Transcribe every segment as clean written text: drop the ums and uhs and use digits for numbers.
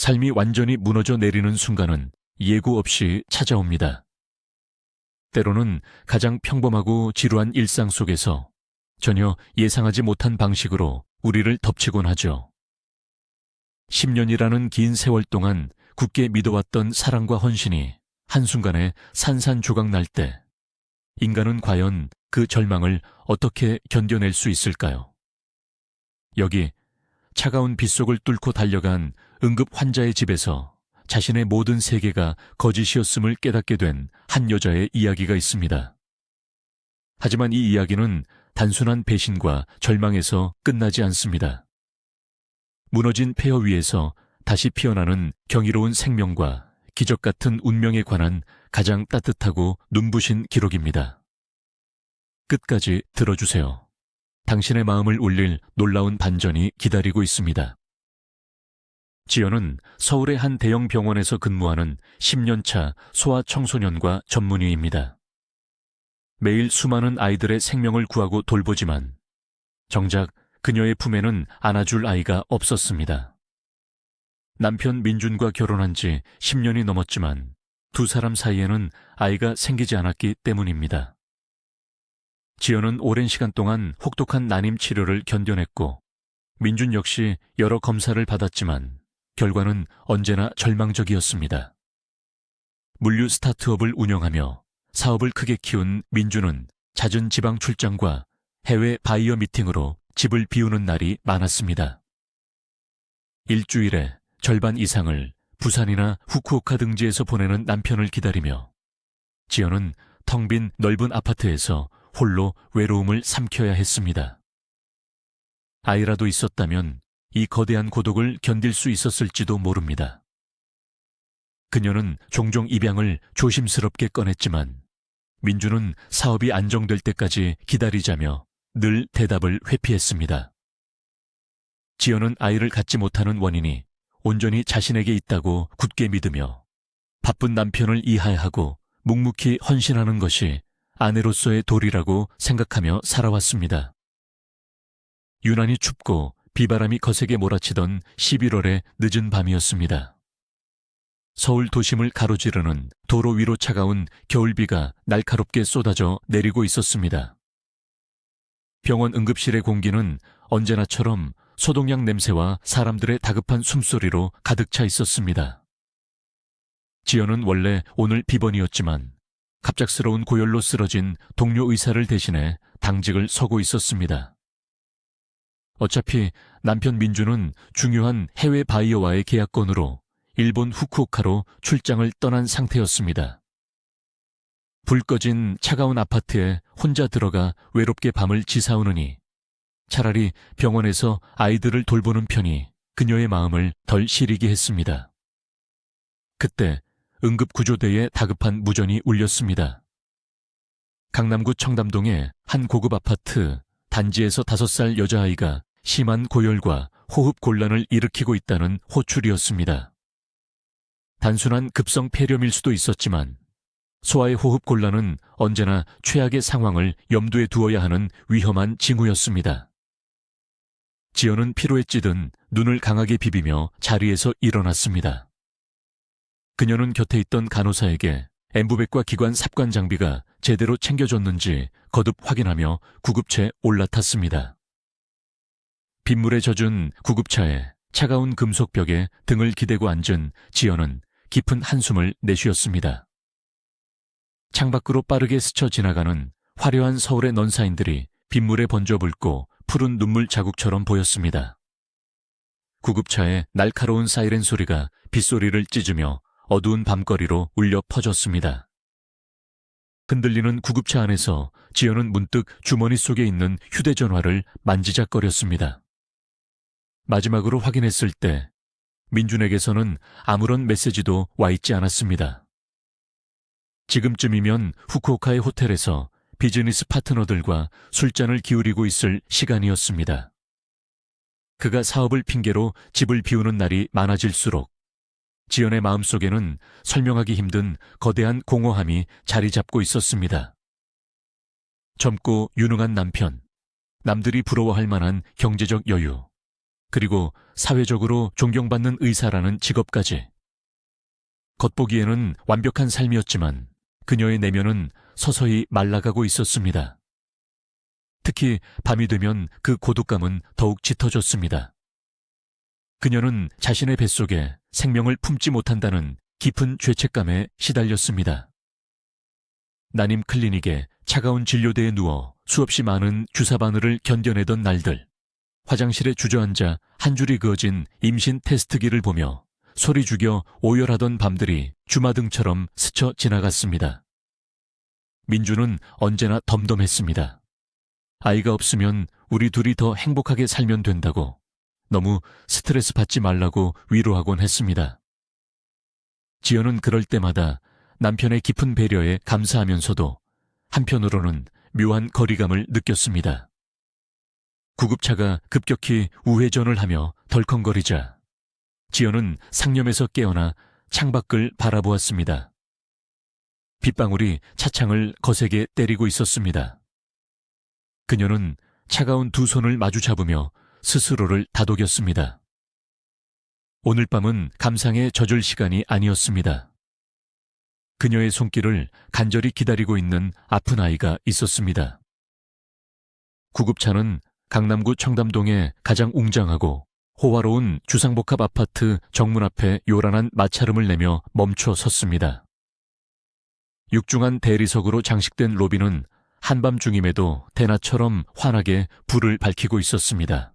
삶이 완전히 무너져 내리는 순간은 예고 없이 찾아옵니다. 때로는 가장 평범하고 지루한 일상 속에서 전혀 예상하지 못한 방식으로 우리를 덮치곤 하죠. 10년이라는 긴 세월 동안 굳게 믿어왔던 사랑과 헌신이 한순간에 산산조각 날 때 인간은 과연 그 절망을 어떻게 견뎌낼 수 있을까요? 여기 차가운 빗속을 뚫고 달려간 응급 환자의 집에서 자신의 모든 세계가 거짓이었음을 깨닫게 된 한 여자의 이야기가 있습니다. 하지만 이 이야기는 단순한 배신과 절망에서 끝나지 않습니다. 무너진 폐허 위에서 다시 피어나는 경이로운 생명과 기적 같은 운명에 관한 가장 따뜻하고 눈부신 기록입니다. 끝까지 들어주세요. 당신의 마음을 울릴 놀라운 반전이 기다리고 있습니다. 지연은 서울의 한 대형 병원에서 근무하는 10년차 소아청소년과 전문의입니다. 매일 수많은 아이들의 생명을 구하고 돌보지만 정작 그녀의 품에는 안아줄 아이가 없었습니다. 남편 민준과 결혼한 지 10년이 넘었지만 두 사람 사이에는 아이가 생기지 않았기 때문입니다. 지연은 오랜 시간 동안 혹독한 난임 치료를 견뎌냈고 민준 역시 여러 검사를 받았지만 결과는 언제나 절망적이었습니다. 물류 스타트업을 운영하며 사업을 크게 키운 민준은 잦은 지방 출장과 해외 바이어 미팅으로 집을 비우는 날이 많았습니다. 일주일에 절반 이상을 부산이나 후쿠오카 등지에서 보내는 남편을 기다리며 지연은 텅 빈 넓은 아파트에서 홀로 외로움을 삼켜야 했습니다. 아이라도 있었다면 이 거대한 고독을 견딜 수 있었을지도 모릅니다. 그녀는 종종 입양을 조심스럽게 꺼냈지만 민주는 사업이 안정될 때까지 기다리자며 늘 대답을 회피했습니다. 지연은 아이를 갖지 못하는 원인이 온전히 자신에게 있다고 굳게 믿으며 바쁜 남편을 이해하고 묵묵히 헌신하는 것이 아내로서의 도리라고 생각하며 살아왔습니다. 유난히 춥고 비바람이 거세게 몰아치던 11월의 늦은 밤이었습니다. 서울 도심을 가로지르는 도로 위로 차가운 겨울비가 날카롭게 쏟아져 내리고 있었습니다. 병원 응급실의 공기는 언제나처럼 소독약 냄새와 사람들의 다급한 숨소리로 가득 차 있었습니다. 지연은 원래 오늘 비번이었지만 갑작스러운 고열로 쓰러진 동료 의사를 대신해 당직을 서고 있었습니다. 어차피 남편 민주는 중요한 해외 바이어와의 계약건으로 일본 후쿠오카로 출장을 떠난 상태였습니다. 불 꺼진 차가운 아파트에 혼자 들어가 외롭게 밤을 지새우느니 차라리 병원에서 아이들을 돌보는 편이 그녀의 마음을 덜 시리게 했습니다. 그때 응급구조대의 다급한 무전이 울렸습니다. 강남구 청담동의 한 고급 아파트 단지에서 5살 여자아이가 심한 고열과 호흡 곤란을 일으키고 있다는 호출이었습니다. 단순한 급성 폐렴일 수도 있었지만 소아의 호흡 곤란은 언제나 최악의 상황을 염두에 두어야 하는 위험한 징후였습니다. 지연은 피로에 찌든 눈을 강하게 비비며 자리에서 일어났습니다. 그녀는 곁에 있던 간호사에게 엠부백과 기관 삽관 장비가 제대로 챙겨졌는지 거듭 확인하며 구급차에 올라탔습니다. 빗물에 젖은 구급차에 차가운 금속벽에 등을 기대고 앉은 지연은 깊은 한숨을 내쉬었습니다. 창밖으로 빠르게 스쳐 지나가는 화려한 서울의 넌사인들이 빗물에 번져 붉고 푸른 눈물 자국처럼 보였습니다. 구급차의 날카로운 사이렌 소리가 빗소리를 찢으며 어두운 밤거리로 울려 퍼졌습니다. 흔들리는 구급차 안에서 지연은 문득 주머니 속에 있는 휴대전화를 만지작거렸습니다. 마지막으로 확인했을 때 민준에게서는 아무런 메시지도 와 있지 않았습니다. 지금쯤이면 후쿠오카의 호텔에서 비즈니스 파트너들과 술잔을 기울이고 있을 시간이었습니다. 그가 사업을 핑계로 집을 비우는 날이 많아질수록 지연의 마음속에는 설명하기 힘든 거대한 공허함이 자리 잡고 있었습니다. 젊고 유능한 남편, 남들이 부러워할 만한 경제적 여유, 그리고 사회적으로 존경받는 의사라는 직업까지. 겉보기에는 완벽한 삶이었지만 그녀의 내면은 서서히 말라가고 있었습니다. 특히 밤이 되면 그 고독감은 더욱 짙어졌습니다. 그녀는 자신의 뱃속에 생명을 품지 못한다는 깊은 죄책감에 시달렸습니다. 난임 클리닉에 차가운 진료대에 누워 수없이 많은 주사 바늘을 견뎌내던 날들, 화장실에 주저앉아 한 줄이 그어진 임신 테스트기를 보며 소리 죽여 오열하던 밤들이 주마등처럼 스쳐 지나갔습니다. 민주는 언제나 덤덤했습니다. 아이가 없으면 우리 둘이 더 행복하게 살면 된다고, 너무 스트레스 받지 말라고 위로하곤 했습니다. 지연은 그럴 때마다 남편의 깊은 배려에 감사하면서도 한편으로는 묘한 거리감을 느꼈습니다. 구급차가 급격히 우회전을 하며 덜컹거리자 지연은 상념에서 깨어나 창밖을 바라보았습니다. 빗방울이 차창을 거세게 때리고 있었습니다. 그녀는 차가운 두 손을 마주 잡으며 스스로를 다독였습니다. 오늘 밤은 감상에 젖을 시간이 아니었습니다. 그녀의 손길을 간절히 기다리고 있는 아픈 아이가 있었습니다. 구급차는 강남구 청담동의 가장 웅장하고 호화로운 주상복합 아파트 정문 앞에 요란한 마찰음을 내며 멈춰 섰습니다. 육중한 대리석으로 장식된 로비는 한밤중임에도 대낮처럼 환하게 불을 밝히고 있었습니다.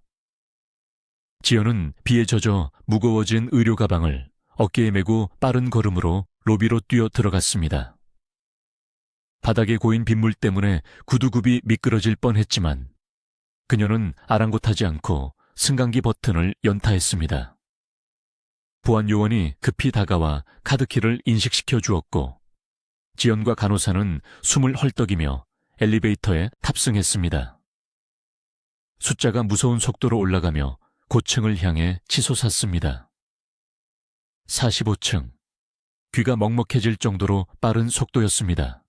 지연은 비에 젖어 무거워진 의료 가방을 어깨에 메고 빠른 걸음으로 로비로 뛰어 들어갔습니다. 바닥에 고인 빗물 때문에 구두굽이 미끄러질 뻔했지만 그녀는 아랑곳하지 않고 승강기 버튼을 연타했습니다. 보안 요원이 급히 다가와 카드키를 인식시켜 주었고 지연과 간호사는 숨을 헐떡이며 엘리베이터에 탑승했습니다. 숫자가 무서운 속도로 올라가며 고층을 향해 치솟았습니다. 45층. 귀가 먹먹해질 정도로 빠른 속도였습니다.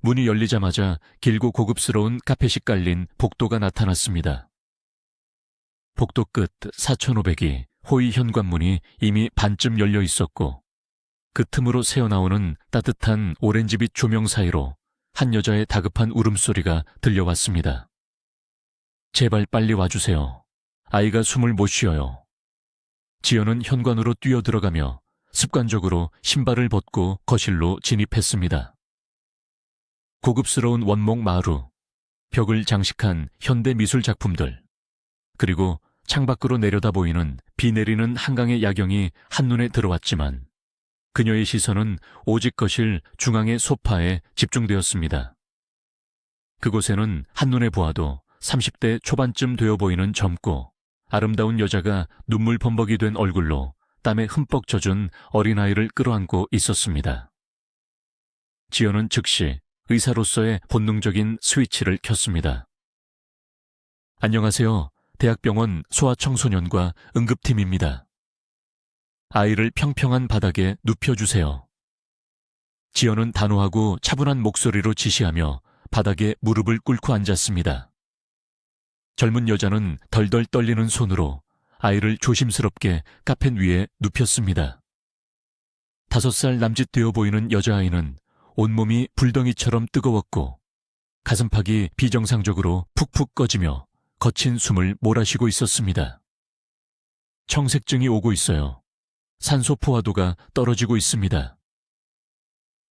문이 열리자마자 길고 고급스러운 카펫이 깔린 복도가 나타났습니다. 복도 끝 4,500이 호위 현관문이 이미 반쯤 열려 있었고 그 틈으로 새어나오는 따뜻한 오렌지빛 조명 사이로 한 여자의 다급한 울음소리가 들려왔습니다. 제발 빨리 와주세요. 아이가 숨을 못 쉬어요. 지연은 현관으로 뛰어들어가며 습관적으로 신발을 벗고 거실로 진입했습니다. 고급스러운 원목 마루, 벽을 장식한 현대 미술 작품들, 그리고 창밖으로 내려다 보이는 비 내리는 한강의 야경이 한눈에 들어왔지만 그녀의 시선은 오직 거실 중앙의 소파에 집중되었습니다. 그곳에는 한눈에 보아도 30대 초반쯤 되어 보이는 젊고 아름다운 여자가 눈물 범벅이 된 얼굴로 땀에 흠뻑 젖은 어린아이를 끌어안고 있었습니다. 지연은 즉시 의사로서의 본능적인 스위치를 켰습니다. 안녕하세요. 대학병원 소아청소년과 응급팀입니다. 아이를 평평한 바닥에 눕혀주세요. 지연은 단호하고 차분한 목소리로 지시하며 바닥에 무릎을 꿇고 앉았습니다. 젊은 여자는 덜덜 떨리는 손으로 아이를 조심스럽게 카펫 위에 눕혔습니다. 5살 남짓 되어 보이는 여자아이는 온몸이 불덩이처럼 뜨거웠고 가슴팍이 비정상적으로 푹푹 꺼지며 거친 숨을 몰아쉬고 있었습니다. 청색증이 오고 있어요. 산소 포화도가 떨어지고 있습니다.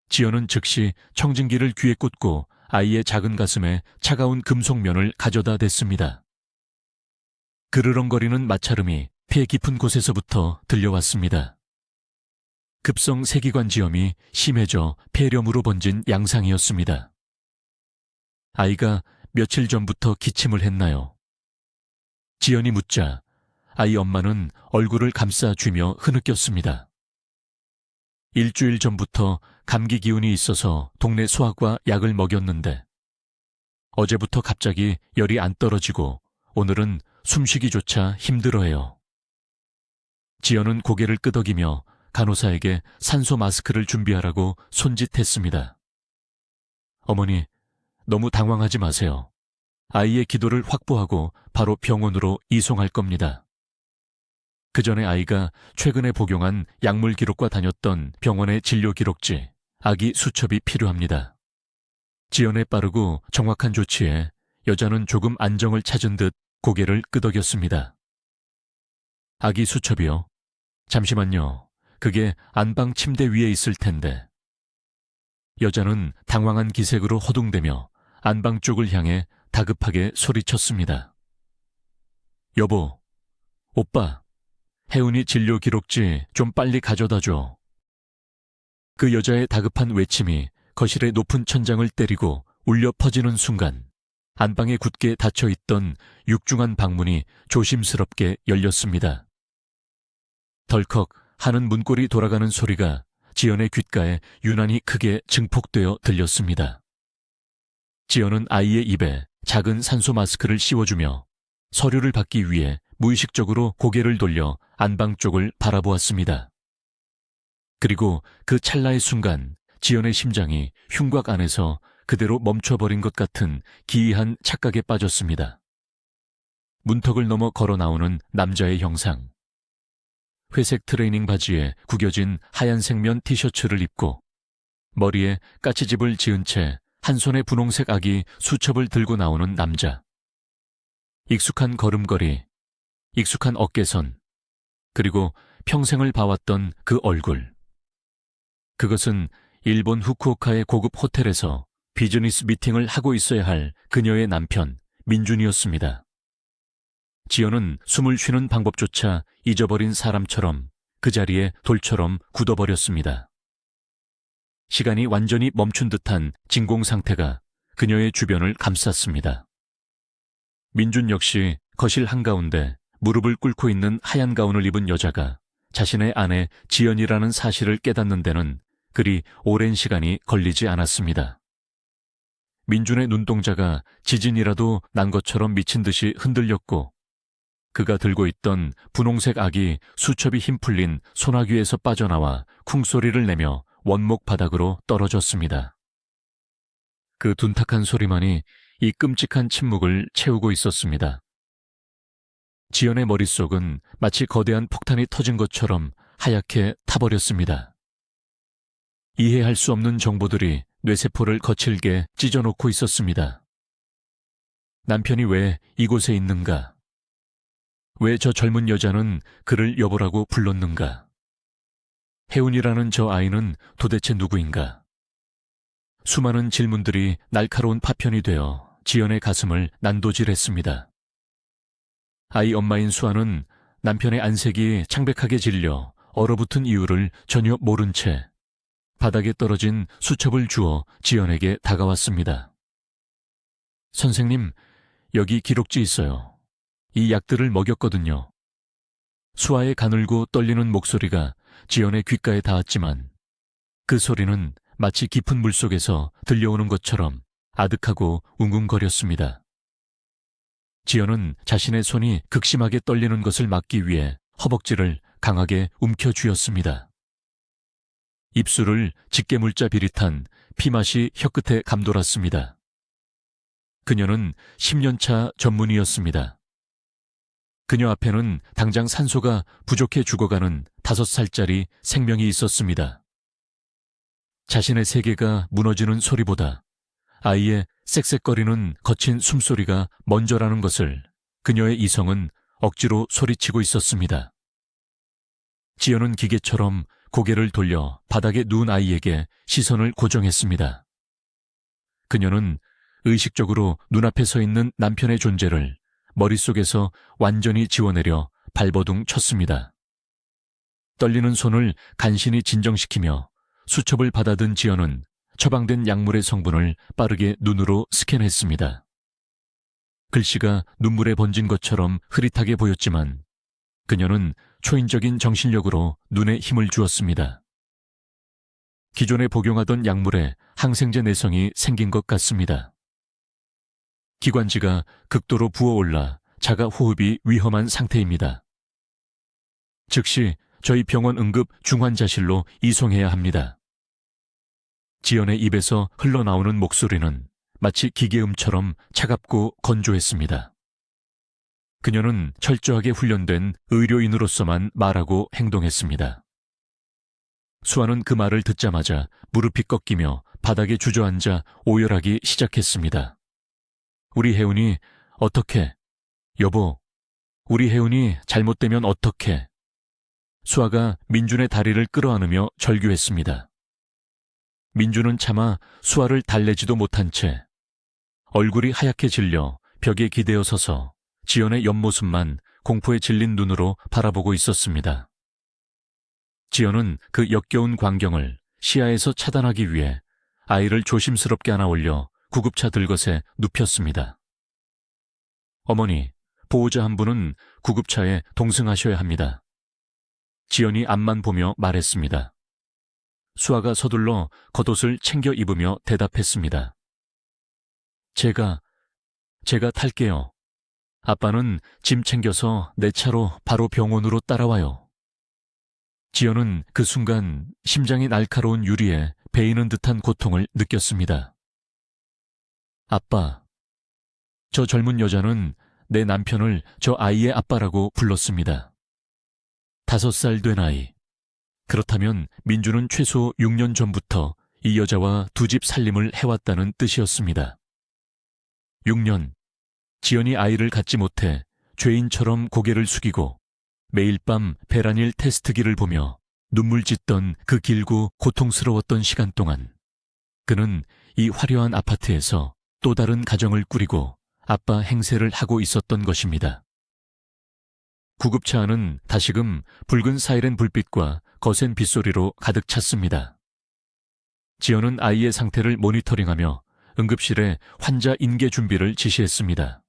지연은 즉시 청진기를 귀에 꽂고 아이의 작은 가슴에 차가운 금속면을 가져다 댔습니다. 그르렁거리는 마찰음이 폐 깊은 곳에서부터 들려왔습니다. 급성 세기관지염이 심해져 폐렴으로 번진 양상이었습니다. 아이가 며칠 전부터 기침을 했나요? 지연이 묻자 아이 엄마는 얼굴을 감싸쥐며 흐느꼈습니다. 일주일 전부터 감기 기운이 있어서 동네 소아과 약을 먹였는데 어제부터 갑자기 열이 안 떨어지고 오늘은 숨쉬기조차 힘들어해요. 지연은 고개를 끄덕이며 간호사에게 산소 마스크를 준비하라고 손짓했습니다. 어머니, 너무 당황하지 마세요. 아이의 기도를 확보하고 바로 병원으로 이송할 겁니다. 그 전에 아이가 최근에 복용한 약물 기록과 다녔던 병원의 진료 기록지, 아기 수첩이 필요합니다. 지연의 빠르고 정확한 조치에 여자는 조금 안정을 찾은 듯 고개를 끄덕였습니다. 아기 수첩이요? 잠시만요. 그게 안방 침대 위에 있을 텐데. 여자는 당황한 기색으로 허둥대며 안방 쪽을 향해 다급하게 소리쳤습니다. 여보, 오빠, 혜운이 진료 기록지 좀 빨리 가져다 줘. 그 여자의 다급한 외침이 거실의 높은 천장을 때리고 울려 퍼지는 순간 안방에 굳게 닫혀있던 육중한 방문이 조심스럽게 열렸습니다. 덜컥 하는 문고리 돌아가는 소리가 지연의 귓가에 유난히 크게 증폭되어 들렸습니다. 지연은 아이의 입에 작은 산소 마스크를 씌워주며 서류를 받기 위해 무의식적으로 고개를 돌려 안방 쪽을 바라보았습니다. 그리고 그 찰나의 순간 지연의 심장이 흉곽 안에서 그대로 멈춰버린 것 같은 기이한 착각에 빠졌습니다. 문턱을 넘어 걸어 나오는 남자의 형상. 회색 트레이닝 바지에 구겨진 하얀색 면 티셔츠를 입고 머리에 까치집을 지은 채 한 손에 분홍색 아기 수첩을 들고 나오는 남자. 익숙한 걸음걸이, 익숙한 어깨선, 그리고 평생을 봐왔던 그 얼굴. 그것은 일본 후쿠오카의 고급 호텔에서 비즈니스 미팅을 하고 있어야 할 그녀의 남편 민준이었습니다. 지연은 숨을 쉬는 방법조차 잊어버린 사람처럼 그 자리에 돌처럼 굳어버렸습니다. 시간이 완전히 멈춘 듯한 진공 상태가 그녀의 주변을 감쌌습니다. 민준 역시 거실 한가운데 무릎을 꿇고 있는 하얀 가운을 입은 여자가 자신의 아내 지연이라는 사실을 깨닫는 데는 그리 오랜 시간이 걸리지 않았습니다. 민준의 눈동자가 지진이라도 난 것처럼 미친 듯이 흔들렸고 그가 들고 있던 분홍색 아기 수첩이 힘 풀린 소나귀에서 빠져나와 쿵소리를 내며 원목 바닥으로 떨어졌습니다. 그 둔탁한 소리만이 이 끔찍한 침묵을 채우고 있었습니다. 지연의 머릿속은 마치 거대한 폭탄이 터진 것처럼 하얗게 타버렸습니다. 이해할 수 없는 정보들이 뇌세포를 거칠게 찢어놓고 있었습니다. 남편이 왜 이곳에 있는가? 왜 저 젊은 여자는 그를 여보라고 불렀는가? 혜운이라는 저 아이는 도대체 누구인가? 수많은 질문들이 날카로운 파편이 되어 지연의 가슴을 난도질했습니다. 아이 엄마인 수아는 남편의 안색이 창백하게 질려 얼어붙은 이유를 전혀 모른 채 바닥에 떨어진 수첩을 주어 지연에게 다가왔습니다. 선생님, 여기 기록지 있어요. 이 약들을 먹였거든요. 수아의 가늘고 떨리는 목소리가 지연의 귓가에 닿았지만 그 소리는 마치 깊은 물속에서 들려오는 것처럼 아득하고 웅웅거렸습니다. 지연은 자신의 손이 극심하게 떨리는 것을 막기 위해 허벅지를 강하게 움켜쥐었습니다. 입술을 집게물자 비릿한 피맛이 혀끝에 감돌았습니다. 그녀는 10년차 전문의였습니다. 그녀 앞에는 당장 산소가 부족해 죽어가는 5살짜리 생명이 있었습니다. 자신의 세계가 무너지는 소리보다 아이의 쌕쌕거리는 거친 숨소리가 먼저라는 것을 그녀의 이성은 억지로 소리치고 있었습니다. 지연은 기계처럼 고개를 돌려 바닥에 누운 아이에게 시선을 고정했습니다. 그녀는 의식적으로 눈앞에 서 있는 남편의 존재를 머릿속에서 완전히 지워내려 발버둥 쳤습니다. 떨리는 손을 간신히 진정시키며 수첩을 받아든 지연은 처방된 약물의 성분을 빠르게 눈으로 스캔했습니다. 글씨가 눈물에 번진 것처럼 흐릿하게 보였지만 그녀는 초인적인 정신력으로 눈에 힘을 주었습니다. 기존에 복용하던 약물에 항생제 내성이 생긴 것 같습니다. 기관지가 극도로 부어올라 자가 호흡이 위험한 상태입니다. 즉시 저희 병원 응급 중환자실로 이송해야 합니다. 지연의 입에서 흘러나오는 목소리는 마치 기계음처럼 차갑고 건조했습니다. 그녀는 철저하게 훈련된 의료인으로서만 말하고 행동했습니다. 수아는 그 말을 듣자마자 무릎이 꺾이며 바닥에 주저앉아 오열하기 시작했습니다. 우리 혜운이 어떡해? 여보, 우리 혜운이 잘못되면 어떡해? 수아가 민준의 다리를 끌어안으며 절규했습니다. 민준은 차마 수아를 달래지도 못한 채 얼굴이 하얗게 질려 벽에 기대어 서서 지연의 옆모습만 공포에 질린 눈으로 바라보고 있었습니다. 지연은 그 역겨운 광경을 시야에서 차단하기 위해 아이를 조심스럽게 안아 올려 구급차 들것에 눕혔습니다. 어머니, 보호자 한 분은 구급차에 동승하셔야 합니다. 지연이 앞만 보며 말했습니다. 수아가 서둘러 겉옷을 챙겨 입으며 대답했습니다. 제가 탈게요. 아빠는 짐 챙겨서 내 차로 바로 병원으로 따라와요. 지연은 그 순간 심장이 날카로운 유리에 베이는 듯한 고통을 느꼈습니다. 아빠. 저 젊은 여자는 내 남편을 저 아이의 아빠라고 불렀습니다. 5살 된 아이. 그렇다면 민주는 최소 6년 전부터 이 여자와 두 집 살림을 해왔다는 뜻이었습니다. 6년. 지연이 아이를 갖지 못해 죄인처럼 고개를 숙이고 매일 밤 베라닐 테스트기를 보며 눈물 짓던 그 길고 고통스러웠던 시간 동안 그는 이 화려한 아파트에서 또 다른 가정을 꾸리고 아빠 행세를 하고 있었던 것입니다. 구급차 안은 다시금 붉은 사이렌 불빛과 거센 빗소리로 가득 찼습니다. 지연은 아이의 상태를 모니터링하며 응급실에 환자 인계 준비를 지시했습니다.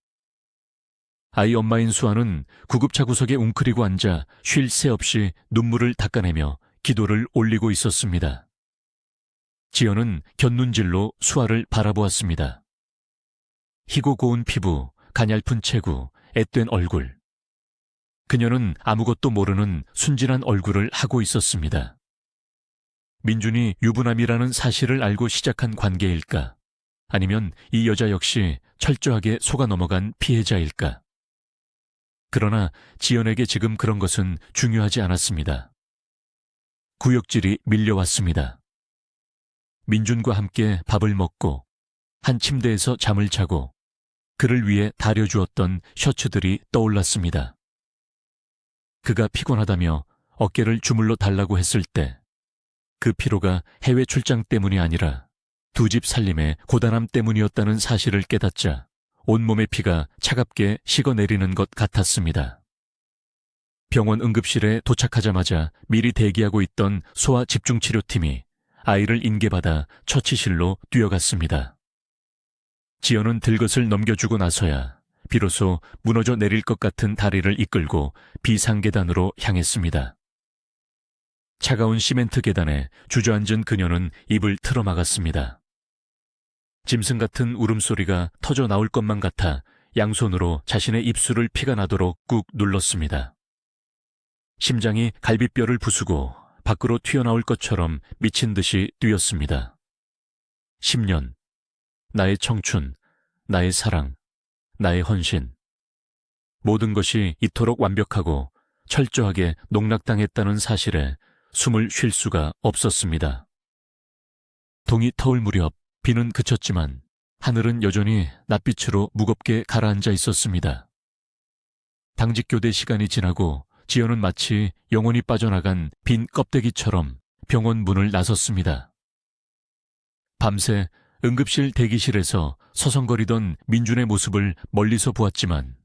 아이 엄마인 수아는 구급차 구석에 웅크리고 앉아 쉴 새 없이 눈물을 닦아내며 기도를 올리고 있었습니다. 지연은 곁눈질로 수아를 바라보았습니다. 희고 고운 피부, 가냘픈 체구, 앳된 얼굴. 그녀는 아무것도 모르는 순진한 얼굴을 하고 있었습니다. 민준이 유부남이라는 사실을 알고 시작한 관계일까? 아니면 이 여자 역시 철저하게 속아 넘어간 피해자일까? 그러나 지연에게 지금 그런 것은 중요하지 않았습니다. 구역질이 밀려왔습니다. 민준과 함께 밥을 먹고 한 침대에서 잠을 자고 그를 위해 다려주었던 셔츠들이 떠올랐습니다. 그가 피곤하다며 어깨를 주물러 달라고 했을 때 그 피로가 해외 출장 때문이 아니라 두 집 살림의 고단함 때문이었다는 사실을 깨닫자 온몸의 피가 차갑게 식어내리는 것 같았습니다. 병원 응급실에 도착하자마자 미리 대기하고 있던 소아 집중치료팀이 아이를 인계받아 처치실로 뛰어갔습니다. 지연은 들것을 넘겨주고 나서야 비로소 무너져 내릴 것 같은 다리를 이끌고 비상계단으로 향했습니다. 차가운 시멘트 계단에 주저앉은 그녀는 입을 틀어막았습니다. 짐승 같은 울음소리가 터져 나올 것만 같아 양손으로 자신의 입술을 피가 나도록 꾹 눌렀습니다. 심장이 갈비뼈를 부수고 밖으로 튀어나올 것처럼 미친 듯이 뛰었습니다. 10년, 나의 청춘, 나의 사랑, 나의 헌신. 모든 것이 이토록 완벽하고 철저하게 농락당했다는 사실에 숨을 쉴 수가 없었습니다. 동이 터올 무렵 비는 그쳤지만 하늘은 여전히 낯빛으로 무겁게 가라앉아 있었습니다. 당직교대 시간이 지나고 지연은 마치 영혼이 빠져나간 빈 껍데기처럼 병원 문을 나섰습니다. 밤새 응급실 대기실에서 서성거리던 민준의 모습을 멀리서 보았지만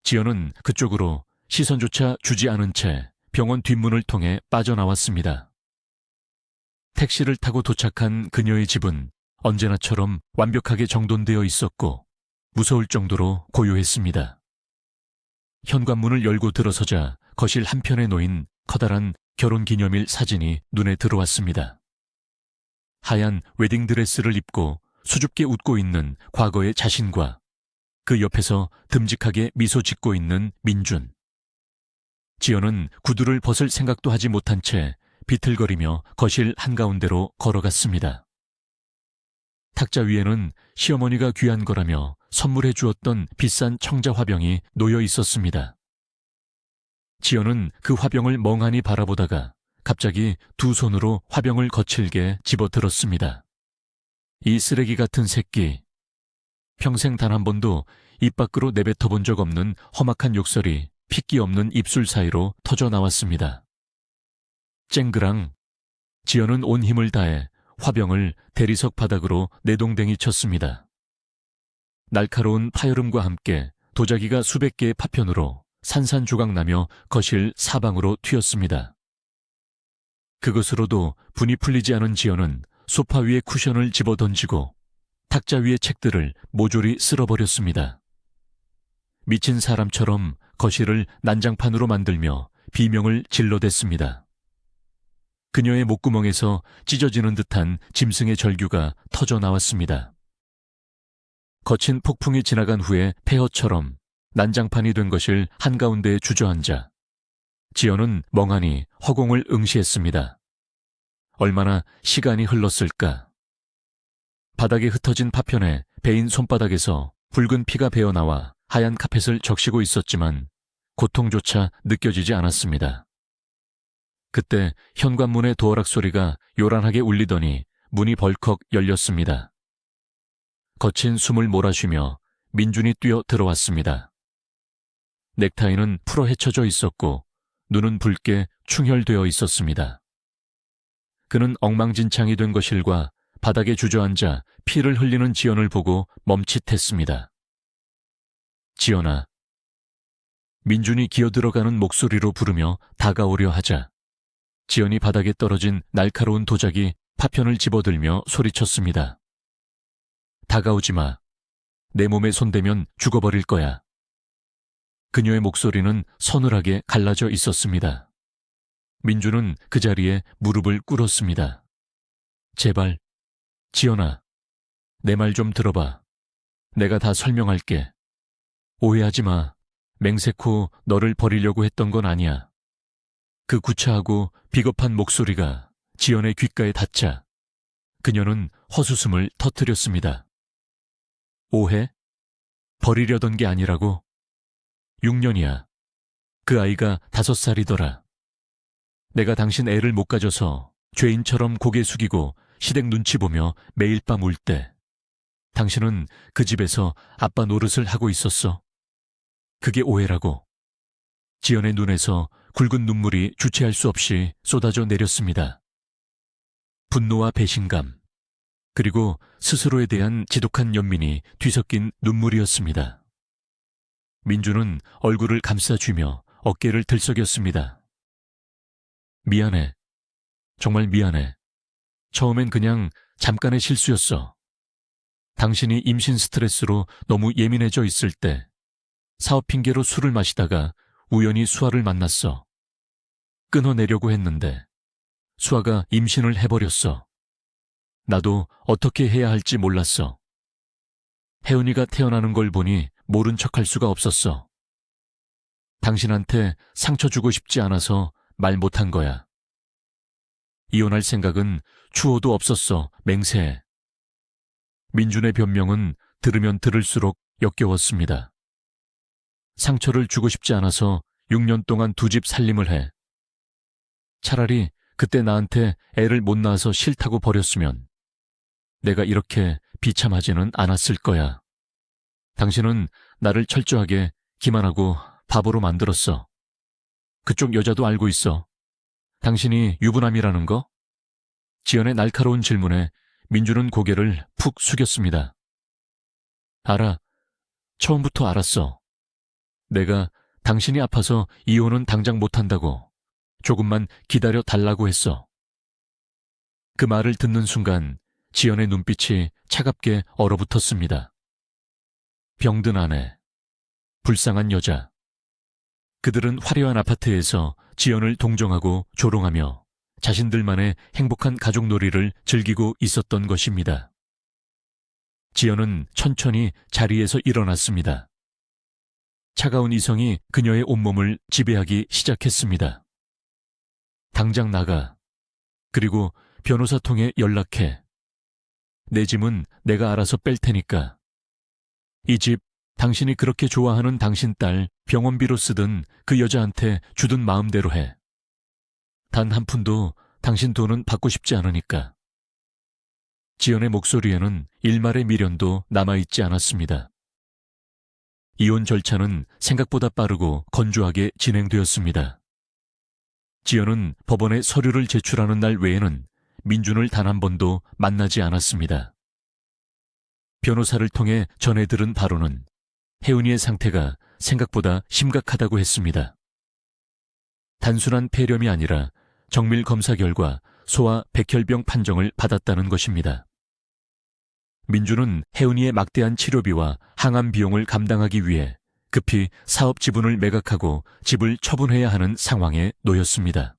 지연은 그쪽으로 시선조차 주지 않은 채 병원 뒷문을 통해 빠져나왔습니다. 택시를 타고 도착한 그녀의 집은 언제나처럼 완벽하게 정돈되어 있었고 무서울 정도로 고요했습니다. 현관문을 열고 들어서자 거실 한편에 놓인 커다란 결혼기념일 사진이 눈에 들어왔습니다. 하얀 웨딩드레스를 입고 수줍게 웃고 있는 과거의 자신과 그 옆에서 듬직하게 미소 짓고 있는 민준. 지연은 구두를 벗을 생각도 하지 못한 채 비틀거리며 거실 한가운데로 걸어갔습니다. 탁자 위에는 시어머니가 귀한 거라며 선물해 주었던 비싼 청자 화병이 놓여 있었습니다. 지연은 그 화병을 멍하니 바라보다가 갑자기 두 손으로 화병을 거칠게 집어들었습니다. 이 쓰레기 같은 새끼. 평생 단 한 번도 입 밖으로 내뱉어 본 적 없는 험악한 욕설이 핏기 없는 입술 사이로 터져 나왔습니다. 쨍그랑. 지연은 온 힘을 다해 화병을 대리석 바닥으로 내동댕이 쳤습니다. 날카로운 파열음과 함께 도자기가 수백 개의 파편으로 산산조각나며 거실 사방으로 튀었습니다. 그것으로도 분이 풀리지 않은 지연은 소파 위에 쿠션을 집어던지고 탁자 위의 책들을 모조리 쓸어버렸습니다. 미친 사람처럼 거실을 난장판으로 만들며 비명을 질러댔습니다. 그녀의 목구멍에서 찢어지는 듯한 짐승의 절규가 터져 나왔습니다. 거친 폭풍이 지나간 후에 폐허처럼 난장판이 된 것을 한가운데에 주저앉아 지연은 멍하니 허공을 응시했습니다. 얼마나 시간이 흘렀을까. 바닥에 흩어진 파편에 베인 손바닥에서 붉은 피가 배어나와 하얀 카펫을 적시고 있었지만 고통조차 느껴지지 않았습니다. 그때 현관문의 도어락 소리가 요란하게 울리더니 문이 벌컥 열렸습니다. 거친 숨을 몰아쉬며 민준이 뛰어 들어왔습니다. 넥타이는 풀어 헤쳐져 있었고 눈은 붉게 충혈되어 있었습니다. 그는 엉망진창이 된 거실과 바닥에 주저앉아 피를 흘리는 지연을 보고 멈칫했습니다. 지연아. 민준이 기어들어가는 목소리로 부르며 다가오려 하자 지연이 바닥에 떨어진 날카로운 도자기 파편을 집어들며 소리쳤습니다. 다가오지 마. 내 몸에 손대면 죽어버릴 거야. 그녀의 목소리는 서늘하게 갈라져 있었습니다. 민준은 그 자리에 무릎을 꿇었습니다. 제발, 지연아, 내 말 좀 들어봐. 내가 다 설명할게. 오해하지 마. 맹세코 너를 버리려고 했던 건 아니야. 그 구차하고 비겁한 목소리가 지연의 귓가에 닿자 그녀는 헛웃음을 터뜨렸습니다. 오해? 버리려던 게 아니라고? 6년이야. 그 아이가 5살이더라. 내가 당신 애를 못 가져서 죄인처럼 고개 숙이고 시댁 눈치 보며 매일 밤 울 때 당신은 그 집에서 아빠 노릇을 하고 있었어. 그게 오해라고. 지연의 눈에서 굵은 눈물이 주체할 수 없이 쏟아져 내렸습니다. 분노와 배신감, 그리고 스스로에 대한 지독한 연민이 뒤섞인 눈물이었습니다. 민주는 얼굴을 감싸쥐며 어깨를 들썩였습니다. 미안해. 정말 미안해. 처음엔 그냥 잠깐의 실수였어. 당신이 임신 스트레스로 너무 예민해져 있을 때 사업 핑계로 술을 마시다가 우연히 수아를 만났어. 끊어내려고 했는데 수아가 임신을 해버렸어. 나도 어떻게 해야 할지 몰랐어. 혜은이가 태어나는 걸 보니 모른 척할 수가 없었어. 당신한테 상처 주고 싶지 않아서 말 못한 거야. 이혼할 생각은 추호도 없었어. 맹세해. 민준의 변명은 들으면 들을수록 역겨웠습니다. 상처를 주고 싶지 않아서 6년 동안 두 집 살림을 해. 차라리 그때 나한테 애를 못 낳아서 싫다고 버렸으면 내가 이렇게 비참하지는 않았을 거야. 당신은 나를 철저하게 기만하고 바보로 만들었어. 그쪽 여자도 알고 있어. 당신이 유부남이라는 거? 지연의 날카로운 질문에 민주는 고개를 푹 숙였습니다. 알아. 처음부터 알았어. 내가 당신이 아파서 이혼은 당장 못한다고 조금만 기다려 달라고 했어. 그 말을 듣는 순간 지연의 눈빛이 차갑게 얼어붙었습니다. 병든 아내, 불쌍한 여자. 그들은 화려한 아파트에서 지연을 동정하고 조롱하며 자신들만의 행복한 가족놀이를 즐기고 있었던 것입니다. 지연은 천천히 자리에서 일어났습니다. 차가운 이성이 그녀의 온몸을 지배하기 시작했습니다. 당장 나가. 그리고 변호사 통해 연락해. 내 짐은 내가 알아서 뺄 테니까. 이 집 당신이 그렇게 좋아하는 당신 딸 병원비로 쓰든 그 여자한테 주든 마음대로 해. 단 한 푼도 당신 돈은 받고 싶지 않으니까. 지연의 목소리에는 일말의 미련도 남아있지 않았습니다. 이혼 절차는 생각보다 빠르고 건조하게 진행되었습니다. 지연은 법원에 서류를 제출하는 날 외에는 민준을 단 한 번도 만나지 않았습니다. 변호사를 통해 전해 들은 바로는 혜은이의 상태가 생각보다 심각하다고 했습니다. 단순한 폐렴이 아니라 정밀 검사 결과 소아 백혈병 판정을 받았다는 것입니다. 민준은 혜은이의 막대한 치료비와 항암 비용을 감당하기 위해 급히 사업 지분을 매각하고 집을 처분해야 하는 상황에 놓였습니다.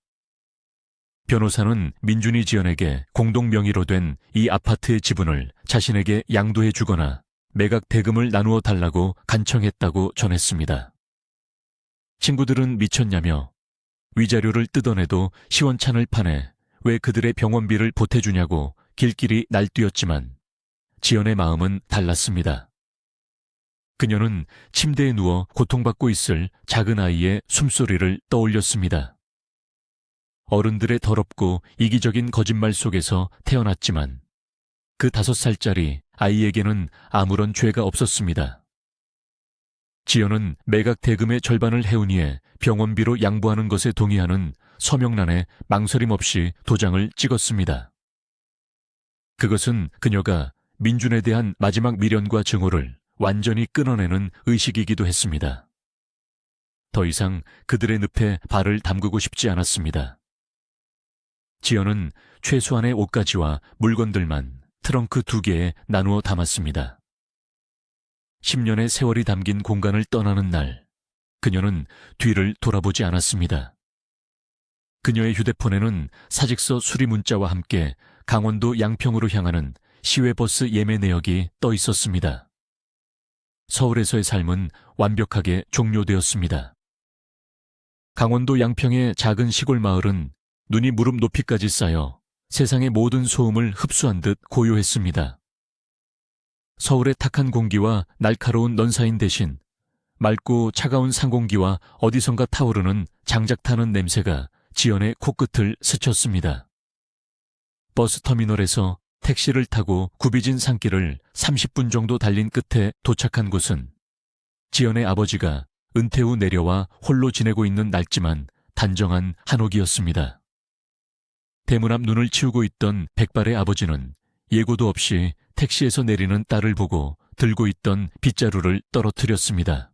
변호사는 민준이 지연에게 공동 명의로 된 이 아파트의 지분을 자신에게 양도해 주거나 매각 대금을 나누어 달라고 간청했다고 전했습니다. 친구들은 미쳤냐며 위자료를 뜯어내도 시원찮을 판에 왜 그들의 병원비를 보태주냐고 길길이 날뛰었지만 지연의 마음은 달랐습니다. 그녀는 침대에 누워 고통받고 있을 작은 아이의 숨소리를 떠올렸습니다. 어른들의 더럽고 이기적인 거짓말 속에서 태어났지만 그 5살짜리 아이에게는 아무런 죄가 없었습니다. 지연은 매각 대금의 절반을 혜은이의 병원비로 양보하는 것에 동의하는 서명란에 망설임 없이 도장을 찍었습니다. 그것은 그녀가 민준에 대한 마지막 미련과 증오를 완전히 끊어내는 의식이기도 했습니다. 더 이상 그들의 늪에 발을 담그고 싶지 않았습니다. 지연은 최소한의 옷가지와 물건들만 트렁크 2개에 나누어 담았습니다. 10년의 세월이 담긴 공간을 떠나는 날, 그녀는 뒤를 돌아보지 않았습니다. 그녀의 휴대폰에는 사직서 수리 문자와 함께 강원도 양평으로 향하는 시외버스 예매 내역이 떠 있었습니다. 서울에서의 삶은 완벽하게 종료되었습니다. 강원도 양평의 작은 시골 마을은 눈이 무릎 높이까지 쌓여 세상의 모든 소음을 흡수한 듯 고요했습니다. 서울의 탁한 공기와 날카로운 넌사인 대신 맑고 차가운 상공기와 어디선가 타오르는 장작 타는 냄새가 지연의 코끝을 스쳤습니다. 버스터미널에서 택시를 타고 굽이진 산길을 30분 정도 달린 끝에 도착한 곳은 지연의 아버지가 은퇴 후 내려와 홀로 지내고 있는 낡지만 단정한 한옥이었습니다. 대문 앞 눈을 치우고 있던 백발의 아버지는 예고도 없이 택시에서 내리는 딸을 보고 들고 있던 빗자루를 떨어뜨렸습니다.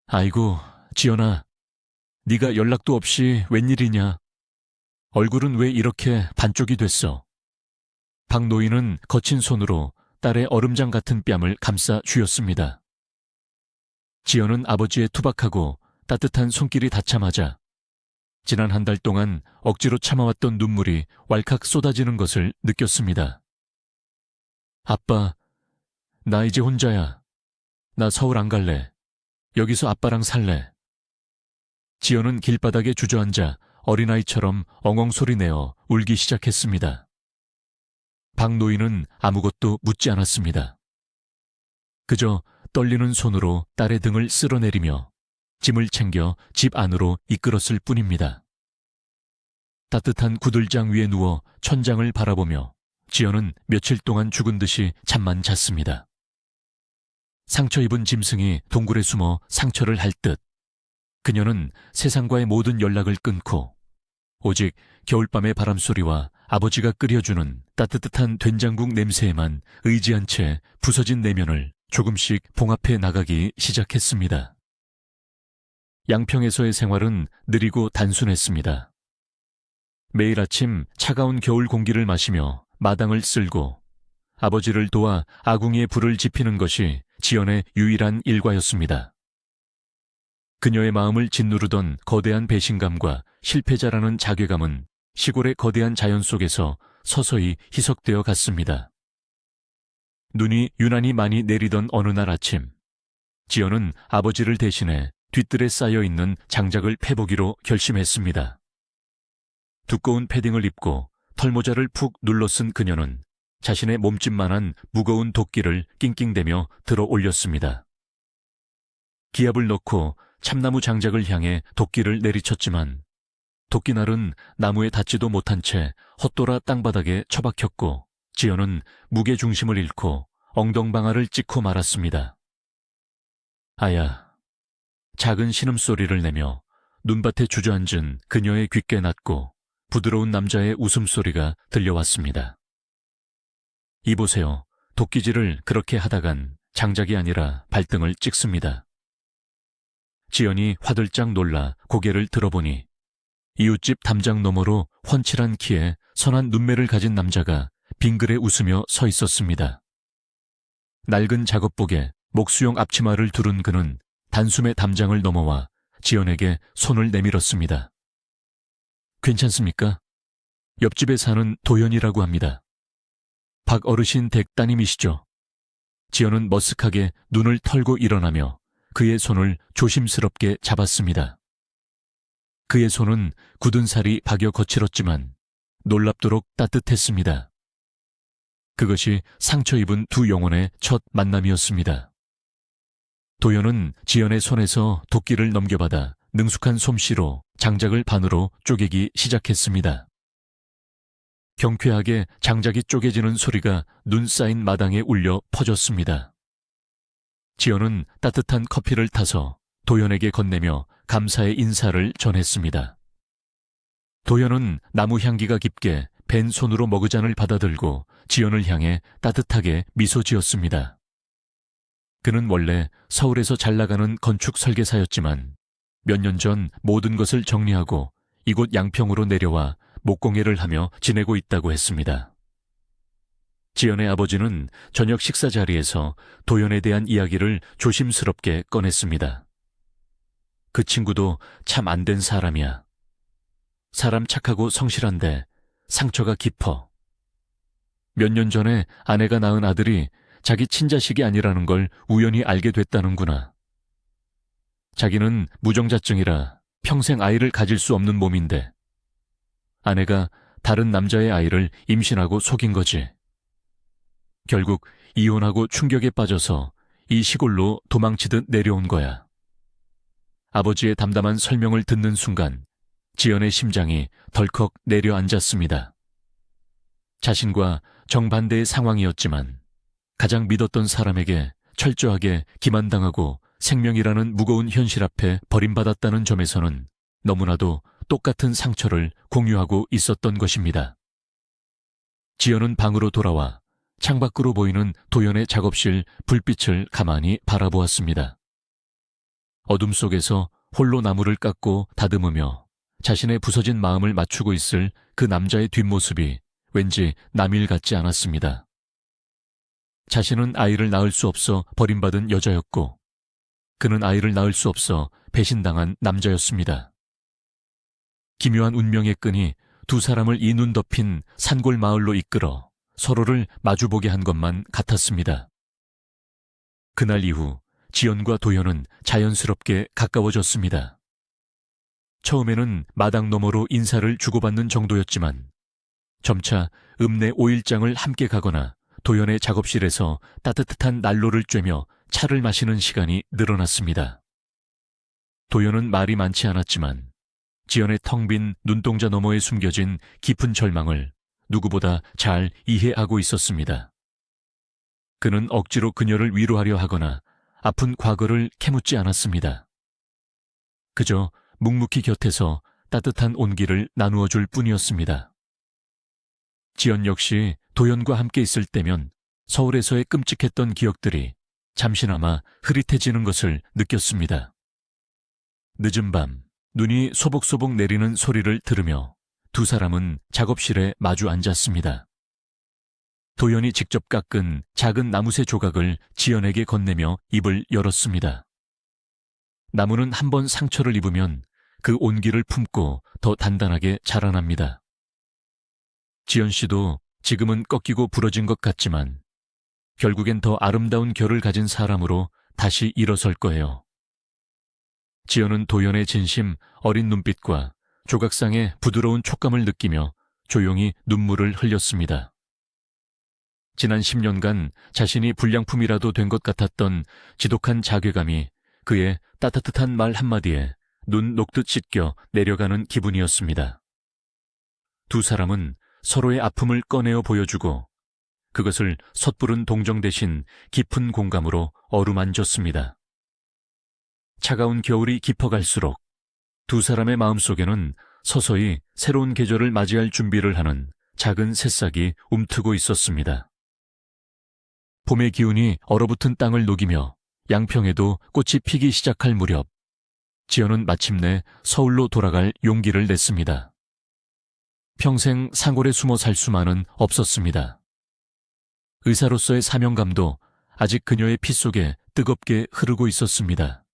아이고, 지연아, 네가 연락도 없이 웬일이냐? 얼굴은 왜 이렇게 반쪽이 됐어? 박 노인은 거친 손으로 딸의 얼음장 같은 뺨을 감싸 쥐었습니다. 지연은 아버지의 투박하고 따뜻한 손길이 닿자마자 지난 한 달 동안 억지로 참아왔던 눈물이 왈칵 쏟아지는 것을 느꼈습니다. 아빠, 나 이제 혼자야. 나 서울 안 갈래. 여기서 아빠랑 살래. 지연은 길바닥에 주저앉아 어린아이처럼 엉엉 소리내어 울기 시작했습니다. 박 노인은 아무것도 묻지 않았습니다. 그저 떨리는 손으로 딸의 등을 쓸어내리며 짐을 챙겨 집 안으로 이끌었을 뿐입니다. 따뜻한 구들장 위에 누워 천장을 바라보며 지연은 며칠 동안 죽은 듯이 잠만 잤습니다. 상처 입은 짐승이 동굴에 숨어 상처를 할 듯 그녀는 세상과의 모든 연락을 끊고 오직 겨울밤의 바람소리와 아버지가 끓여주는 따뜻한 된장국 냄새에만 의지한 채 부서진 내면을 조금씩 봉합해 나가기 시작했습니다. 양평에서의 생활은 느리고 단순했습니다. 매일 아침 차가운 겨울 공기를 마시며 마당을 쓸고 아버지를 도와 아궁이에 불을 지피는 것이 지연의 유일한 일과였습니다. 그녀의 마음을 짓누르던 거대한 배신감과 실패자라는 자괴감은 시골의 거대한 자연 속에서 서서히 희석되어 갔습니다. 눈이 유난히 많이 내리던 어느 날 아침, 지연은 아버지를 대신해 뒤뜰에 쌓여있는 장작을 패보기로 결심했습니다. 두꺼운 패딩을 입고 털모자를 푹 눌러 쓴 그녀는 자신의 몸집만한 무거운 도끼를 낑낑대며 들어 올렸습니다. 기압을 넣고 참나무 장작을 향해 도끼를 내리쳤지만 도끼날은 나무에 닿지도 못한 채 헛돌아 땅바닥에 처박혔고 지연은 무게중심을 잃고 엉덩방아를 찍고 말았습니다. 아야, 작은 신음소리를 내며 눈밭에 주저앉은 그녀의 귓게 낮고 부드러운 남자의 웃음소리가 들려왔습니다. 이보세요. 도끼질을 그렇게 하다간 장작이 아니라 발등을 찍습니다. 지연이 화들짝 놀라 고개를 들어보니 이웃집 담장 너머로 훤칠한 키에 선한 눈매를 가진 남자가 빙그레 웃으며 서 있었습니다. 낡은 작업복에 목수용 앞치마를 두른 그는 단숨에 담장을 넘어와 지연에게 손을 내밀었습니다. 괜찮습니까? 옆집에 사는 도연이라고 합니다. 박 어르신 댁 따님이시죠? 지연은 머쓱하게 눈을 털고 일어나며 그의 손을 조심스럽게 잡았습니다. 그의 손은 굳은 살이 박여 거칠었지만 놀랍도록 따뜻했습니다. 그것이 상처 입은 두 영혼의 첫 만남이었습니다. 도연은 지연의 손에서 도끼를 넘겨받아 능숙한 솜씨로 장작을 반으로 쪼개기 시작했습니다. 경쾌하게 장작이 쪼개지는 소리가 눈 쌓인 마당에 울려 퍼졌습니다. 지연은 따뜻한 커피를 타서 도연에게 건네며 감사의 인사를 전했습니다. 도연은 나무 향기가 깊게 벤 손으로 머그잔을 받아들고 지연을 향해 따뜻하게 미소 지었습니다. 그는 원래 서울에서 잘 나가는 건축 설계사였지만 몇 년 전 모든 것을 정리하고 이곳 양평으로 내려와 목공예를 하며 지내고 있다고 했습니다. 지연의 아버지는 저녁 식사 자리에서 도연에 대한 이야기를 조심스럽게 꺼냈습니다. 그 친구도 참 안 된 사람이야. 사람 착하고 성실한데 상처가 깊어. 몇 년 전에 아내가 낳은 아들이 자기 친자식이 아니라는 걸 우연히 알게 됐다는구나. 자기는 무정자증이라 평생 아이를 가질 수 없는 몸인데 아내가 다른 남자의 아이를 임신하고 속인 거지. 결국 이혼하고 충격에 빠져서 이 시골로 도망치듯 내려온 거야. 아버지의 담담한 설명을 듣는 순간 지연의 심장이 덜컥 내려앉았습니다. 자신과 정반대의 상황이었지만 가장 믿었던 사람에게 철저하게 기만당하고 생명이라는 무거운 현실 앞에 버림받았다는 점에서는 너무나도 똑같은 상처를 공유하고 있었던 것입니다. 지연은 방으로 돌아와 창밖으로 보이는 도연의 작업실 불빛을 가만히 바라보았습니다. 어둠 속에서 홀로 나무를 깎고 다듬으며 자신의 부서진 마음을 맞추고 있을 그 남자의 뒷모습이 왠지 남일 같지 않았습니다. 자신은 아이를 낳을 수 없어 버림받은 여자였고 그는 아이를 낳을 수 없어 배신당한 남자였습니다. 기묘한 운명의 끈이 두 사람을 이 눈 덮인 산골 마을로 이끌어 서로를 마주보게 한 것만 같았습니다. 그날 이후 지연과 도연은 자연스럽게 가까워졌습니다. 처음에는 마당 너머로 인사를 주고받는 정도였지만 점차 읍내 5일장을 함께 가거나 도연의 작업실에서 따뜻한 난로를 쬐며 차를 마시는 시간이 늘어났습니다. 도연은 말이 많지 않았지만 지연의 텅 빈 눈동자 너머에 숨겨진 깊은 절망을 누구보다 잘 이해하고 있었습니다. 그는 억지로 그녀를 위로하려 하거나 아픈 과거를 캐묻지 않았습니다. 그저 묵묵히 곁에서 따뜻한 온기를 나누어 줄 뿐이었습니다. 지연 역시 도연과 함께 있을 때면 서울에서의 끔찍했던 기억들이 잠시나마 흐릿해지는 것을 느꼈습니다. 늦은 밤, 눈이 소복소복 내리는 소리를 들으며 두 사람은 작업실에 마주 앉았습니다. 도연이 직접 깎은 작은 나무새 조각을 지연에게 건네며 입을 열었습니다. 나무는 한 번 상처를 입으면 그 온기를 품고 더 단단하게 자라납니다. 지연 씨도 지금은 꺾이고 부러진 것 같지만 결국엔 더 아름다운 결을 가진 사람으로 다시 일어설 거예요. 지연은 도연의 진심 어린 눈빛과 조각상의 부드러운 촉감을 느끼며 조용히 눈물을 흘렸습니다. 지난 10년간 자신이 불량품이라도 된 것 같았던 지독한 자괴감이 그의 따뜻한 말 한마디에 눈 녹듯 씻겨 내려가는 기분이었습니다. 두 사람은 서로의 아픔을 꺼내어 보여주고 그것을 섣부른 동정 대신 깊은 공감으로 어루만졌습니다. 차가운 겨울이 깊어갈수록 두 사람의 마음속에는 서서히 새로운 계절을 맞이할 준비를 하는 작은 새싹이 움트고 있었습니다. 봄의 기운이 얼어붙은 땅을 녹이며 양평에도 꽃이 피기 시작할 무렵 지연은 마침내 서울로 돌아갈 용기를 냈습니다. 평생 상골에 숨어 살 수만은 없었습니다. 의사로서의 사명감도 아직 그녀의 피 속에 뜨겁게 흐르고 있었습니다.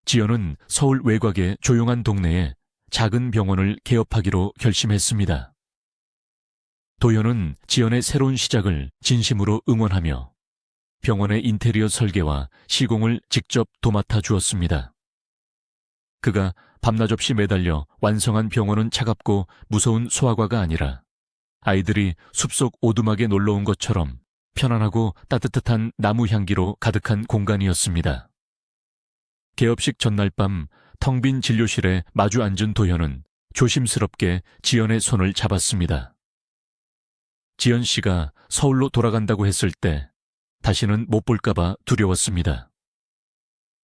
지연은 서울 외곽의 조용한 동네에 작은 병원을 개업하기로 결심했습니다. 도연은 지연의 새로운 시작을 진심으로 응원하며 병원의 인테리어 설계와 시공을 직접 도맡아 주었습니다. 그가 밤낮 없이 매달려 완성한 병원은 차갑고 무서운 소아과가 아니라 아이들이 숲속 오두막에 놀러온 것처럼 편안하고 따뜻한 나무 향기로 가득한 공간이었습니다. 개업식 전날 밤 텅 빈 진료실에 마주 앉은 도현은 조심스럽게 지연의 손을 잡았습니다. 지연 씨가 서울로 돌아간다고 했을 때 다시는 못 볼까봐 두려웠습니다.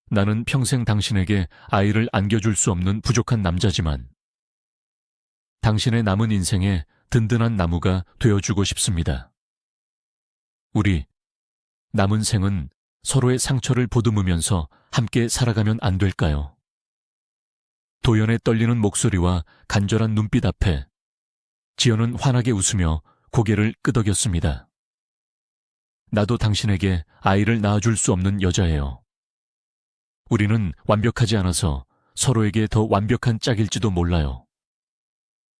나는 평생 당신에게 아이를 안겨줄 수 없는 부족한 남자지만 당신의 남은 인생에 든든한 나무가 되어주고 싶습니다. 우리 남은 생은 서로의 상처를 보듬으면서 함께 살아가면 안 될까요? 도연의 떨리는 목소리와 간절한 눈빛 앞에 지연은 환하게 웃으며 고개를 끄덕였습니다. 나도 당신에게 아이를 낳아줄 수 없는 여자예요. 우리는 완벽하지 않아서 서로에게 더 완벽한 짝일지도 몰라요.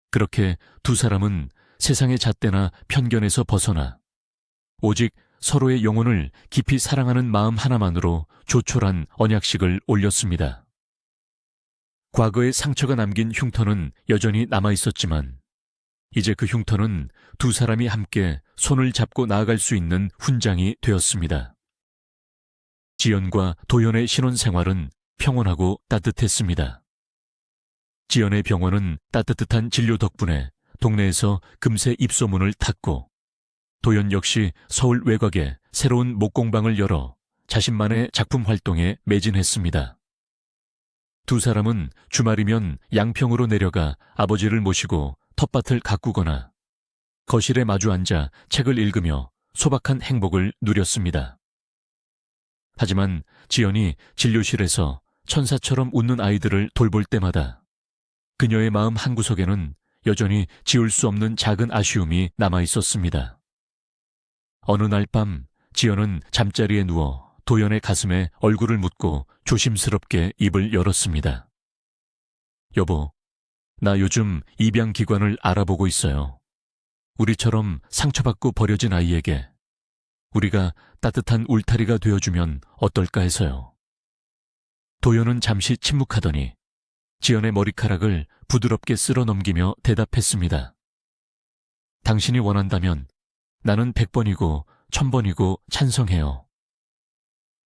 그렇게 두 사람은 세상의 잣대나 편견에서 벗어나 오직 서로의 영혼을 깊이 사랑하는 마음 하나만으로 조촐한 언약식을 올렸습니다. 과거의 상처가 남긴 흉터는 여전히 남아있었지만 이제 그 흉터는 두 사람이 함께 손을 잡고 나아갈 수 있는 훈장이 되었습니다. 지연과 도연의 신혼생활은 평온하고 따뜻했습니다. 지연의 병원은 따뜻한 진료 덕분에 동네에서 금세 입소문을 탔고 도연 역시 서울 외곽에 새로운 목공방을 열어 자신만의 작품 활동에 매진했습니다. 두 사람은 주말이면 양평으로 내려가 아버지를 모시고 텃밭을 가꾸거나 거실에 마주 앉아 책을 읽으며 소박한 행복을 누렸습니다. 하지만 지연이 진료실에서 천사처럼 웃는 아이들을 돌볼 때마다 그녀의 마음 한구석에는 여전히 지울 수 없는 작은 아쉬움이 남아있었습니다. 어느 날 밤 지연은 잠자리에 누워 도연의 가슴에 얼굴을 묻고 조심스럽게 입을 열었습니다. 여보, 나 요즘 입양기관을 알아보고 있어요. 우리처럼 상처받고 버려진 아이에게 우리가 따뜻한 울타리가 되어주면 어떨까 해서요. 도연은 잠시 침묵하더니 지연의 머리카락을 부드럽게 쓸어 넘기며 대답했습니다. 당신이 원한다면 나는 100번이고 1000번이고 찬성해요.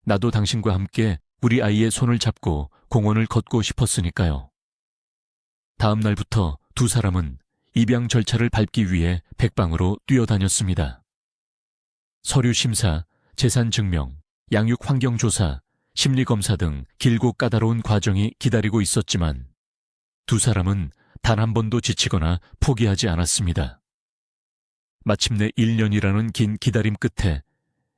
나도 당신과 함께 우리 아이의 손을 잡고 공원을 걷고 싶었으니까요. 다음 날부터 두 사람은 입양 절차를 밟기 위해 백방으로 뛰어다녔습니다. 서류 심사, 재산 증명, 양육 환경 조사, 심리검사 등 길고 까다로운 과정이 기다리고 있었지만 두 사람은 단 한 번도 지치거나 포기하지 않았습니다. 마침내 1년이라는 긴 기다림 끝에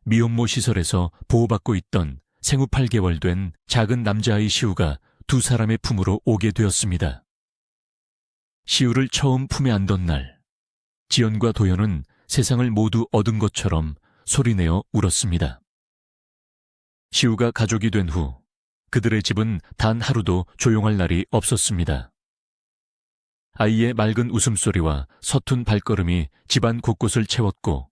미혼모 시설에서 보호받고 있던 생후 8개월 된 작은 남자아이 시우가 두 사람의 품으로 오게 되었습니다. 시우를 처음 품에 안던 날, 지연과 도연은 세상을 모두 얻은 것처럼 소리내어 울었습니다. 시우가 가족이 된 후 그들의 집은 단 하루도 조용할 날이 없었습니다. 아이의 맑은 웃음소리와 서툰 발걸음이 집안 곳곳을 채웠고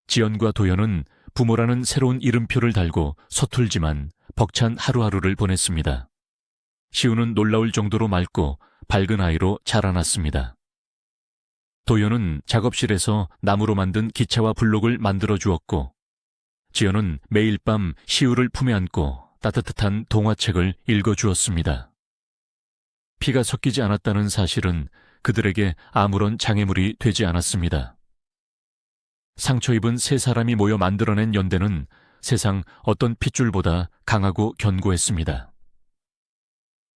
지연과 도연은 부모라는 새로운 이름표를 달고 서툴지만 벅찬 하루하루를 보냈습니다. 시우는 놀라울 정도로 맑고 밝은 아이로 자라났습니다. 도연은 작업실에서 나무로 만든 기차와 블록을 만들어 주었고, 지연은 매일 밤 시우를 품에 안고 따뜻한 동화책을 읽어 주었습니다. 피가 섞이지 않았다는 사실은 그들에게 아무런 장애물이 되지 않았습니다. 상처 입은 세 사람이 모여 만들어낸 연대는 세상 어떤 핏줄보다 강하고 견고했습니다.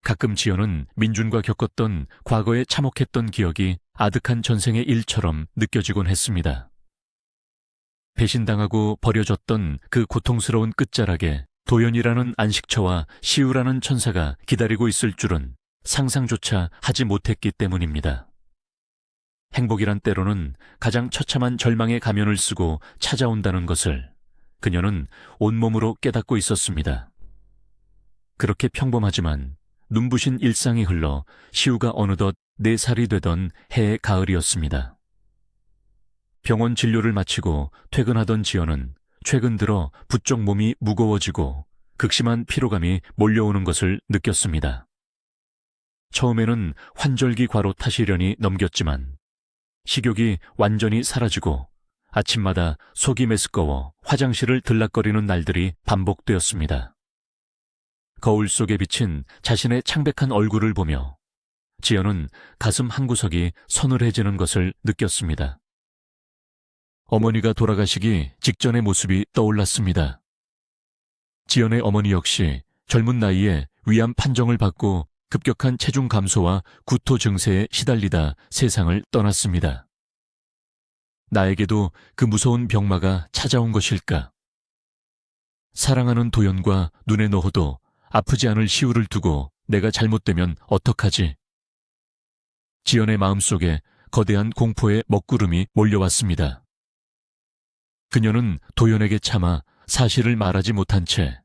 가끔 지연은 민준과 겪었던 과거에 참혹했던 기억이 아득한 전생의 일처럼 느껴지곤 했습니다. 배신당하고 버려졌던 그 고통스러운 끝자락에 도연이라는 안식처와 시우라는 천사가 기다리고 있을 줄은 상상조차 하지 못했기 때문입니다. 행복이란 때로는 가장 처참한 절망의 가면을 쓰고 찾아온다는 것을 그녀는 온몸으로 깨닫고 있었습니다. 그렇게 평범하지만 눈부신 일상이 흘러 시우가 어느덧 4살이 되던 해의 가을이었습니다. 병원 진료를 마치고 퇴근하던 지연은 최근 들어 부쩍 몸이 무거워지고 극심한 피로감이 몰려오는 것을 느꼈습니다. 처음에는 환절기 과로 탓이려니 넘겼지만 식욕이 완전히 사라지고 아침마다 속이 메스꺼워 화장실을 들락거리는 날들이 반복되었습니다. 거울 속에 비친 자신의 창백한 얼굴을 보며 지연은 가슴 한구석이 서늘해지는 것을 느꼈습니다. 어머니가 돌아가시기 직전의 모습이 떠올랐습니다. 지연의 어머니 역시 젊은 나이에 위암 판정을 받고 급격한 체중 감소와 구토 증세에 시달리다 세상을 떠났습니다. 나에게도 그 무서운 병마가 찾아온 것일까? 사랑하는 도연과 눈에 넣어도 아프지 않을 시우를 두고 내가 잘못되면 어떡하지? 지연의 마음속에 거대한 공포의 먹구름이 몰려왔습니다. 그녀는 도연에게 차마 사실을 말하지 못한 채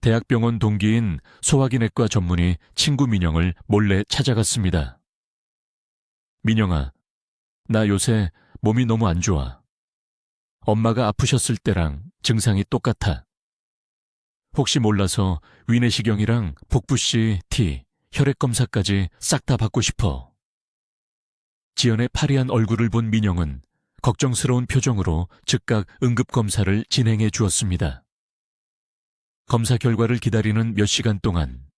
대학병원 동기인 소화기내과 전문의 친구 민영을 몰래 찾아갔습니다. 민영아, 나 요새 몸이 너무 안 좋아. 엄마가 아프셨을 때랑 증상이 똑같아. 혹시 몰라서 위내시경이랑 복부씨, 티, 혈액검사까지 싹 다 받고 싶어. 지연의 파리한 얼굴을 본 민영은 걱정스러운 표정으로 즉각 응급검사를 진행해 주었습니다. 검사 결과를 기다리는 몇 시간 동안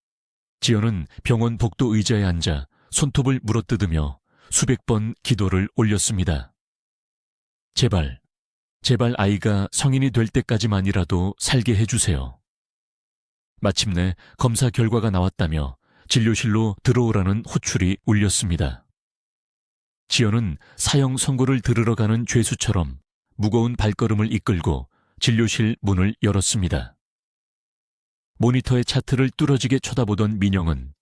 지연은 병원 복도 의자에 앉아 손톱을 물어뜯으며 수백 번 기도를 올렸습니다. 제발, 제발 아이가 성인이 될 때까지만이라도 살게 해주세요. 마침내 검사 결과가 나왔다며 진료실로 들어오라는 호출이 울렸습니다. 지연은 사형 선고를 들으러 가는 죄수처럼 무거운 발걸음을 이끌고 진료실 문을 열었습니다. 모니터의 차트를 뚫어지게 쳐다보던 민영은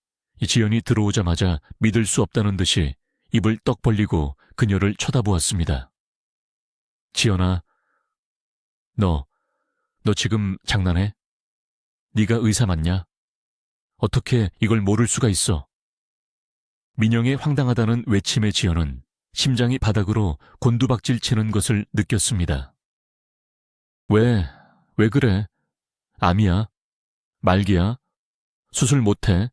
지연이 들어오자마자 믿을 수 없다는 듯이 입을 떡 벌리고 그녀를 쳐다보았습니다. 지연아, 너 지금 장난해? 네가 의사 맞냐? 어떻게 이걸 모를 수가 있어? 민영의 황당하다는 외침에 지연은 심장이 바닥으로 곤두박질 치는 것을 느꼈습니다. 왜 그래? 암이야? 말기야? 수술 못해?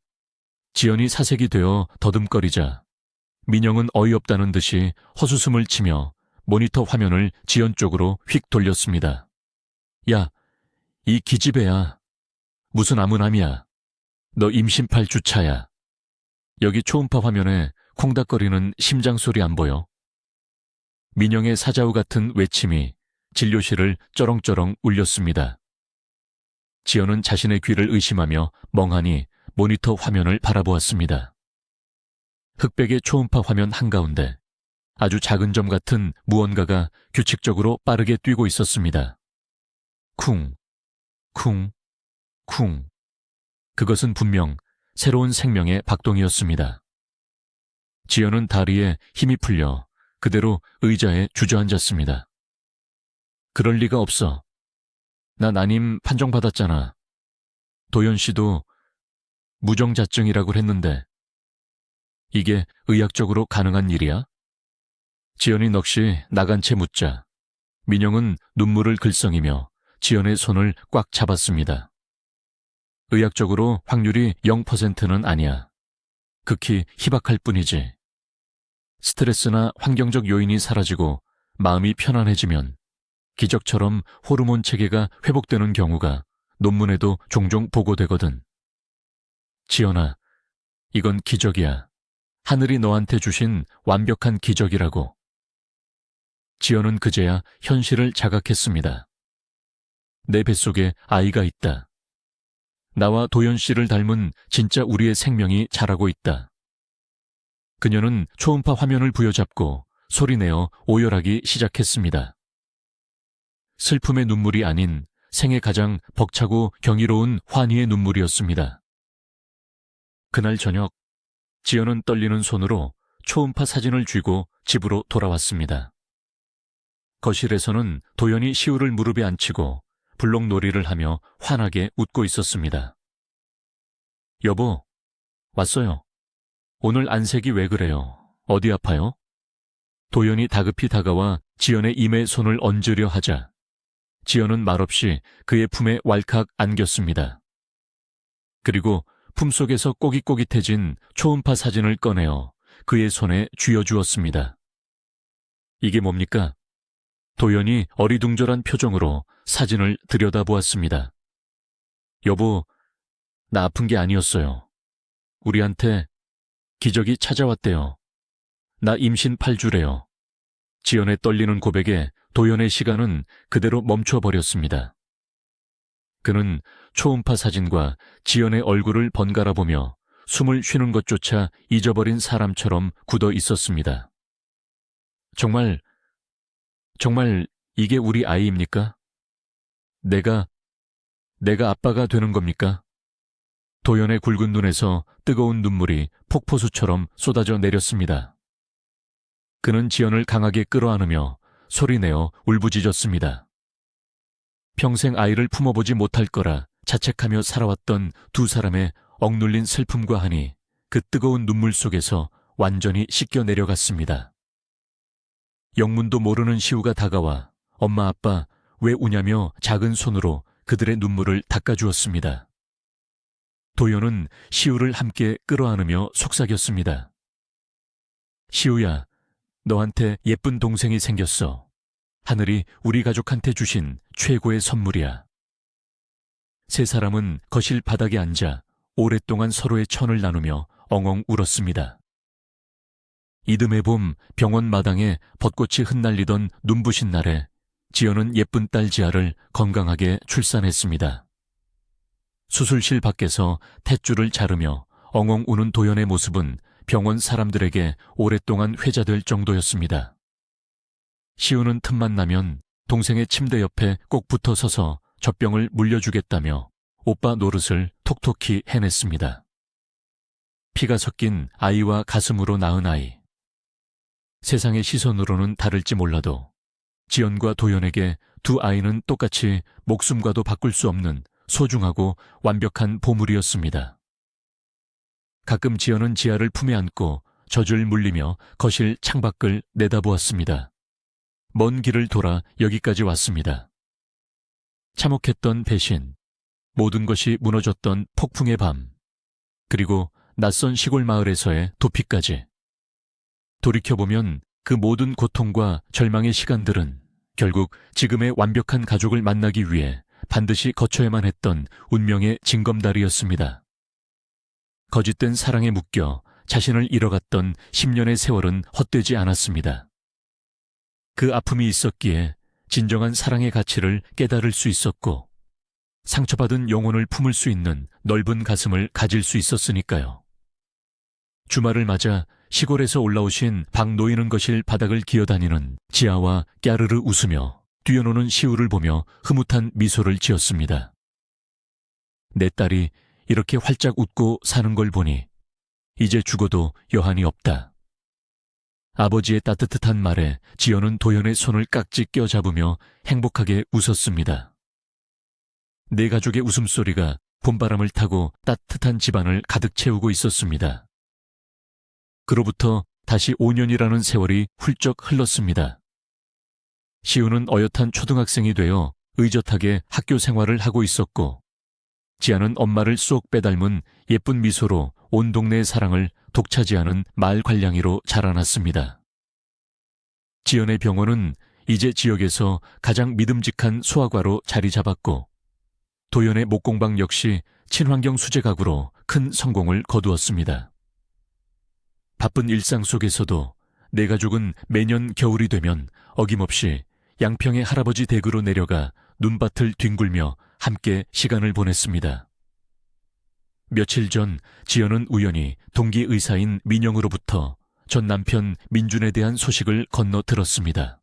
지연이 사색이 되어 더듬거리자 민영은 어이없다는 듯이 헛웃음을 치며 모니터 화면을 지연 쪽으로 휙 돌렸습니다. 야, 이 기집애야. 무슨 암은암이야. 너 임신 8주차야. 여기 초음파 화면에 콩닥거리는 심장 소리 안 보여? 민영의 사자우 같은 외침이 진료실을 쩌렁쩌렁 울렸습니다. 지연은 자신의 귀를 의심하며 멍하니 모니터 화면을 바라보았습니다. 흑백의 초음파 화면 한가운데 아주 작은 점 같은 무언가가 규칙적으로 빠르게 뛰고 있었습니다. 쿵, 쿵, 쿵. 그것은 분명 새로운 생명의 박동이었습니다. 지연은 다리에 힘이 풀려 그대로 의자에 주저앉았습니다. 그럴 리가 없어. 나 난임 판정받았잖아. 도연 씨도 무정자증이라고 했는데 이게 의학적으로 가능한 일이야? 지연이 넋이 나간 채 묻자 민영은 눈물을 글썽이며 지연의 손을 꽉 잡았습니다. 의학적으로 확률이 0%는 아니야. 극히 희박할 뿐이지. 스트레스나 환경적 요인이 사라지고 마음이 편안해지면 기적처럼 호르몬 체계가 회복되는 경우가 논문에도 종종 보고되거든. 지연아, 이건 기적이야. 하늘이 너한테 주신 완벽한 기적이라고. 지연은 그제야 현실을 자각했습니다. 내 뱃속에 아이가 있다. 나와 도연 씨를 닮은 진짜 우리의 생명이 자라고 있다. 그녀는 초음파 화면을 부여잡고 소리내어 오열하기 시작했습니다. 슬픔의 눈물이 아닌 생애 가장 벅차고 경이로운 환희의 눈물이었습니다. 그날 저녁, 지연은 떨리는 손으로 초음파 사진을 쥐고 집으로 돌아왔습니다. 거실에서는 도연이 시우를 무릎에 앉히고 블록놀이를 하며 환하게 웃고 있었습니다. 여보, 왔어요. 오늘 안색이 왜 그래요? 어디 아파요? 도연이 다급히 다가와 지연의 임에 손을 얹으려 하자 지연은 말없이 그의 품에 왈칵 안겼습니다. 그리고 품속에서 꼬깃꼬깃해진 초음파 사진을 꺼내어 그의 손에 쥐어주었습니다. 이게 뭡니까? 도연이 어리둥절한 표정으로 사진을 들여다보았습니다. 여보, 나 아픈 게 아니었어요. 우리한테 기적이 찾아왔대요. 나 임신 8주래요. 지연의 떨리는 고백에 도연의 시간은 그대로 멈춰버렸습니다. 그는 초음파 사진과 지연의 얼굴을 번갈아 보며 숨을 쉬는 것조차 잊어버린 사람처럼 굳어 있었습니다. 정말 이게 우리 아이입니까? 내가 아빠가 되는 겁니까? 도연의 굵은 눈에서 뜨거운 눈물이 폭포수처럼 쏟아져 내렸습니다. 그는 지연을 강하게 끌어안으며 소리내어 울부짖었습니다. 평생 아이를 품어보지 못할 거라 자책하며 살아왔던 두 사람의 억눌린 슬픔과 한이 그 뜨거운 눈물 속에서 완전히 씻겨 내려갔습니다. 영문도 모르는 시우가 다가와 엄마 아빠 왜 우냐며 작은 손으로 그들의 눈물을 닦아주었습니다. 도연은 시우를 함께 끌어안으며 속삭였습니다. 시우야, 너한테 예쁜 동생이 생겼어. 하늘이 우리 가족한테 주신 최고의 선물이야. 세 사람은 거실 바닥에 앉아 오랫동안 서로의 천을 나누며 엉엉 울었습니다. 이듬해 봄 병원 마당에 벚꽃이 흩날리던 눈부신 날에 지연은 예쁜 딸 지아를 건강하게 출산했습니다. 수술실 밖에서 탯줄을 자르며 엉엉 우는 도연의 모습은 병원 사람들에게 오랫동안 회자될 정도였습니다. 시우는 틈만 나면 동생의 침대 옆에 꼭 붙어 서서 젖병을 물려주겠다며 오빠 노릇을 톡톡히 해냈습니다. 피가 섞인 아이와 가슴으로 낳은 아이. 세상의 시선으로는 다를지 몰라도 지연과 도연에게 두 아이는 똑같이 목숨과도 바꿀 수 없는 소중하고 완벽한 보물이었습니다. 가끔 지연은 지아를 품에 안고 젖을 물리며 거실 창밖을 내다보았습니다. 먼 길을 돌아 여기까지 왔습니다. 참혹했던 배신, 모든 것이 무너졌던 폭풍의 밤, 그리고 낯선 시골 마을에서의 도피까지. 돌이켜보면 그 모든 고통과 절망의 시간들은 결국 지금의 완벽한 가족을 만나기 위해 반드시 거쳐야만 했던 운명의 징검다리였습니다. 거짓된 사랑에 묶여 자신을 잃어갔던 10년의 세월은 헛되지 않았습니다. 그 아픔이 있었기에 진정한 사랑의 가치를 깨달을 수 있었고 상처받은 영혼을 품을 수 있는 넓은 가슴을 가질 수 있었으니까요. 주말을 맞아 시골에서 올라오신 박노이는 거실 바닥을 기어다니는 지아와 깨르르 웃으며 뛰어노는 시우를 보며 흐뭇한 미소를 지었습니다. 내 딸이 이렇게 활짝 웃고 사는 걸 보니 이제 죽어도 여한이 없다. 아버지의 따뜻한 말에 지연은 도연의 손을 깍지 껴잡으며 행복하게 웃었습니다. 네 가족의 웃음소리가 봄바람을 타고 따뜻한 집안을 가득 채우고 있었습니다. 그로부터 다시 5년이라는 세월이 훌쩍 흘렀습니다. 시우는 어엿한 초등학생이 되어 의젓하게 학교 생활을 하고 있었고 지아는 엄마를 쏙 빼닮은 예쁜 미소로 온 동네의 사랑을 독차지하는 마을 관량이로 자라났습니다. 지연의 병원은 이제 지역에서 가장 믿음직한 소아과로 자리 잡았고, 도연의 목공방 역시 친환경 수제 가구로 큰 성공을 거두었습니다. 바쁜 일상 속에서도 내 가족은 매년 겨울이 되면 어김없이 양평의 할아버지 댁으로 내려가 눈밭을 뒹굴며 함께 시간을 보냈습니다. 며칠 전 지연은 우연히 동기 의사인 민영으로부터 전 남편 민준에 대한 소식을 건너 들었습니다.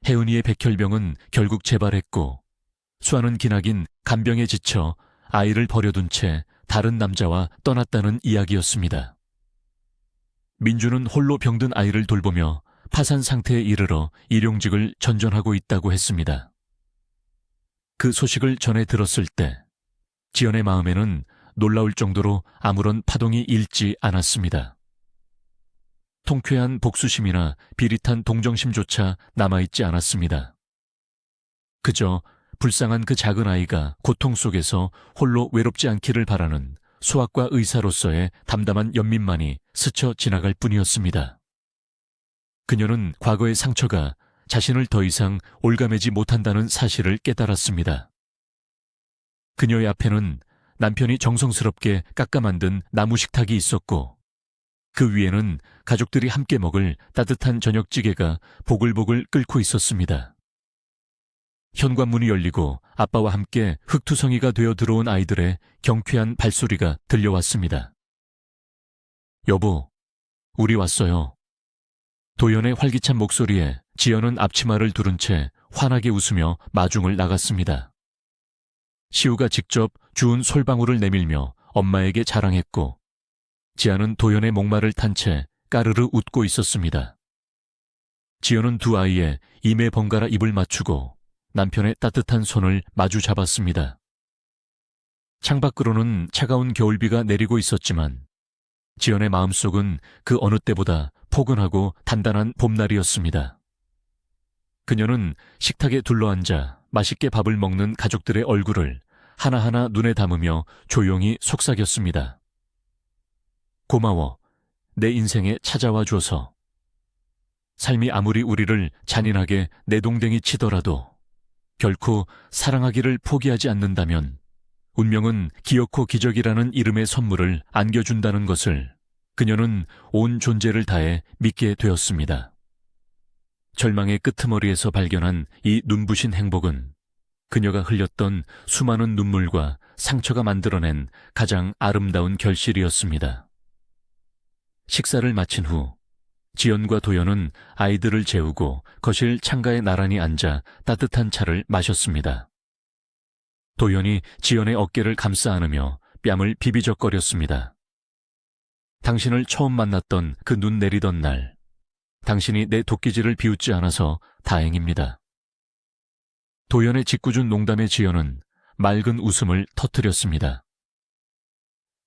혜은이의 백혈병은 결국 재발했고 수아는 기나긴 간병에 지쳐 아이를 버려둔 채 다른 남자와 떠났다는 이야기였습니다. 민준은 홀로 병든 아이를 돌보며 파산 상태에 이르러 일용직을 전전하고 있다고 했습니다. 그 소식을 전해 들었을 때 지연의 마음에는 놀라울 정도로 아무런 파동이 일지 않았습니다. 통쾌한 복수심이나 비릿한 동정심조차 남아있지 않았습니다. 그저 불쌍한 그 작은 아이가 고통 속에서 홀로 외롭지 않기를 바라는 소아과 의사로서의 담담한 연민만이 스쳐 지나갈 뿐이었습니다. 그녀는 과거의 상처가 자신을 더 이상 올가매지 못한다는 사실을 깨달았습니다. 그녀의 앞에는 남편이 정성스럽게 깎아 만든 나무 식탁이 있었고 그 위에는 가족들이 함께 먹을 따뜻한 저녁찌개가 보글보글 끓고 있었습니다. 현관문이 열리고 아빠와 함께 흙투성이가 되어 들어온 아이들의 경쾌한 발소리가 들려왔습니다. 여보, 우리 왔어요. 도연의 활기찬 목소리에 지연은 앞치마를 두른 채 환하게 웃으며 마중을 나갔습니다. 시우가 직접 주운 솔방울을 내밀며 엄마에게 자랑했고 지아는 도연의 목마를 탄 채 까르르 웃고 있었습니다. 지연은 두 아이의 임에 번갈아 입을 맞추고 남편의 따뜻한 손을 마주 잡았습니다. 창밖으로는 차가운 겨울비가 내리고 있었지만 지연의 마음속은 그 어느 때보다 포근하고 단단한 봄날이었습니다. 그녀는 식탁에 둘러앉아 맛있게 밥을 먹는 가족들의 얼굴을 하나하나 눈에 담으며 조용히 속삭였습니다. 고마워, 내 인생에 찾아와 줘서. 삶이 아무리 우리를 잔인하게 내동댕이 치더라도 결코 사랑하기를 포기하지 않는다면 운명은 기어코 기적이라는 이름의 선물을 안겨준다는 것을 그녀는 온 존재를 다해 믿게 되었습니다. 절망의 끄트머리에서 발견한 이 눈부신 행복은 그녀가 흘렸던 수많은 눈물과 상처가 만들어낸 가장 아름다운 결실이었습니다. 식사를 마친 후 지연과 도연은 아이들을 재우고 거실 창가에 나란히 앉아 따뜻한 차를 마셨습니다. 도연이 지연의 어깨를 감싸 안으며 뺨을 비비적거렸습니다. 당신을 처음 만났던 그 눈 내리던 날, 당신이 내 도끼질을 비웃지 않아서 다행입니다. 도연의 짓궂은 농담에 지연은 맑은 웃음을 터뜨렸습니다.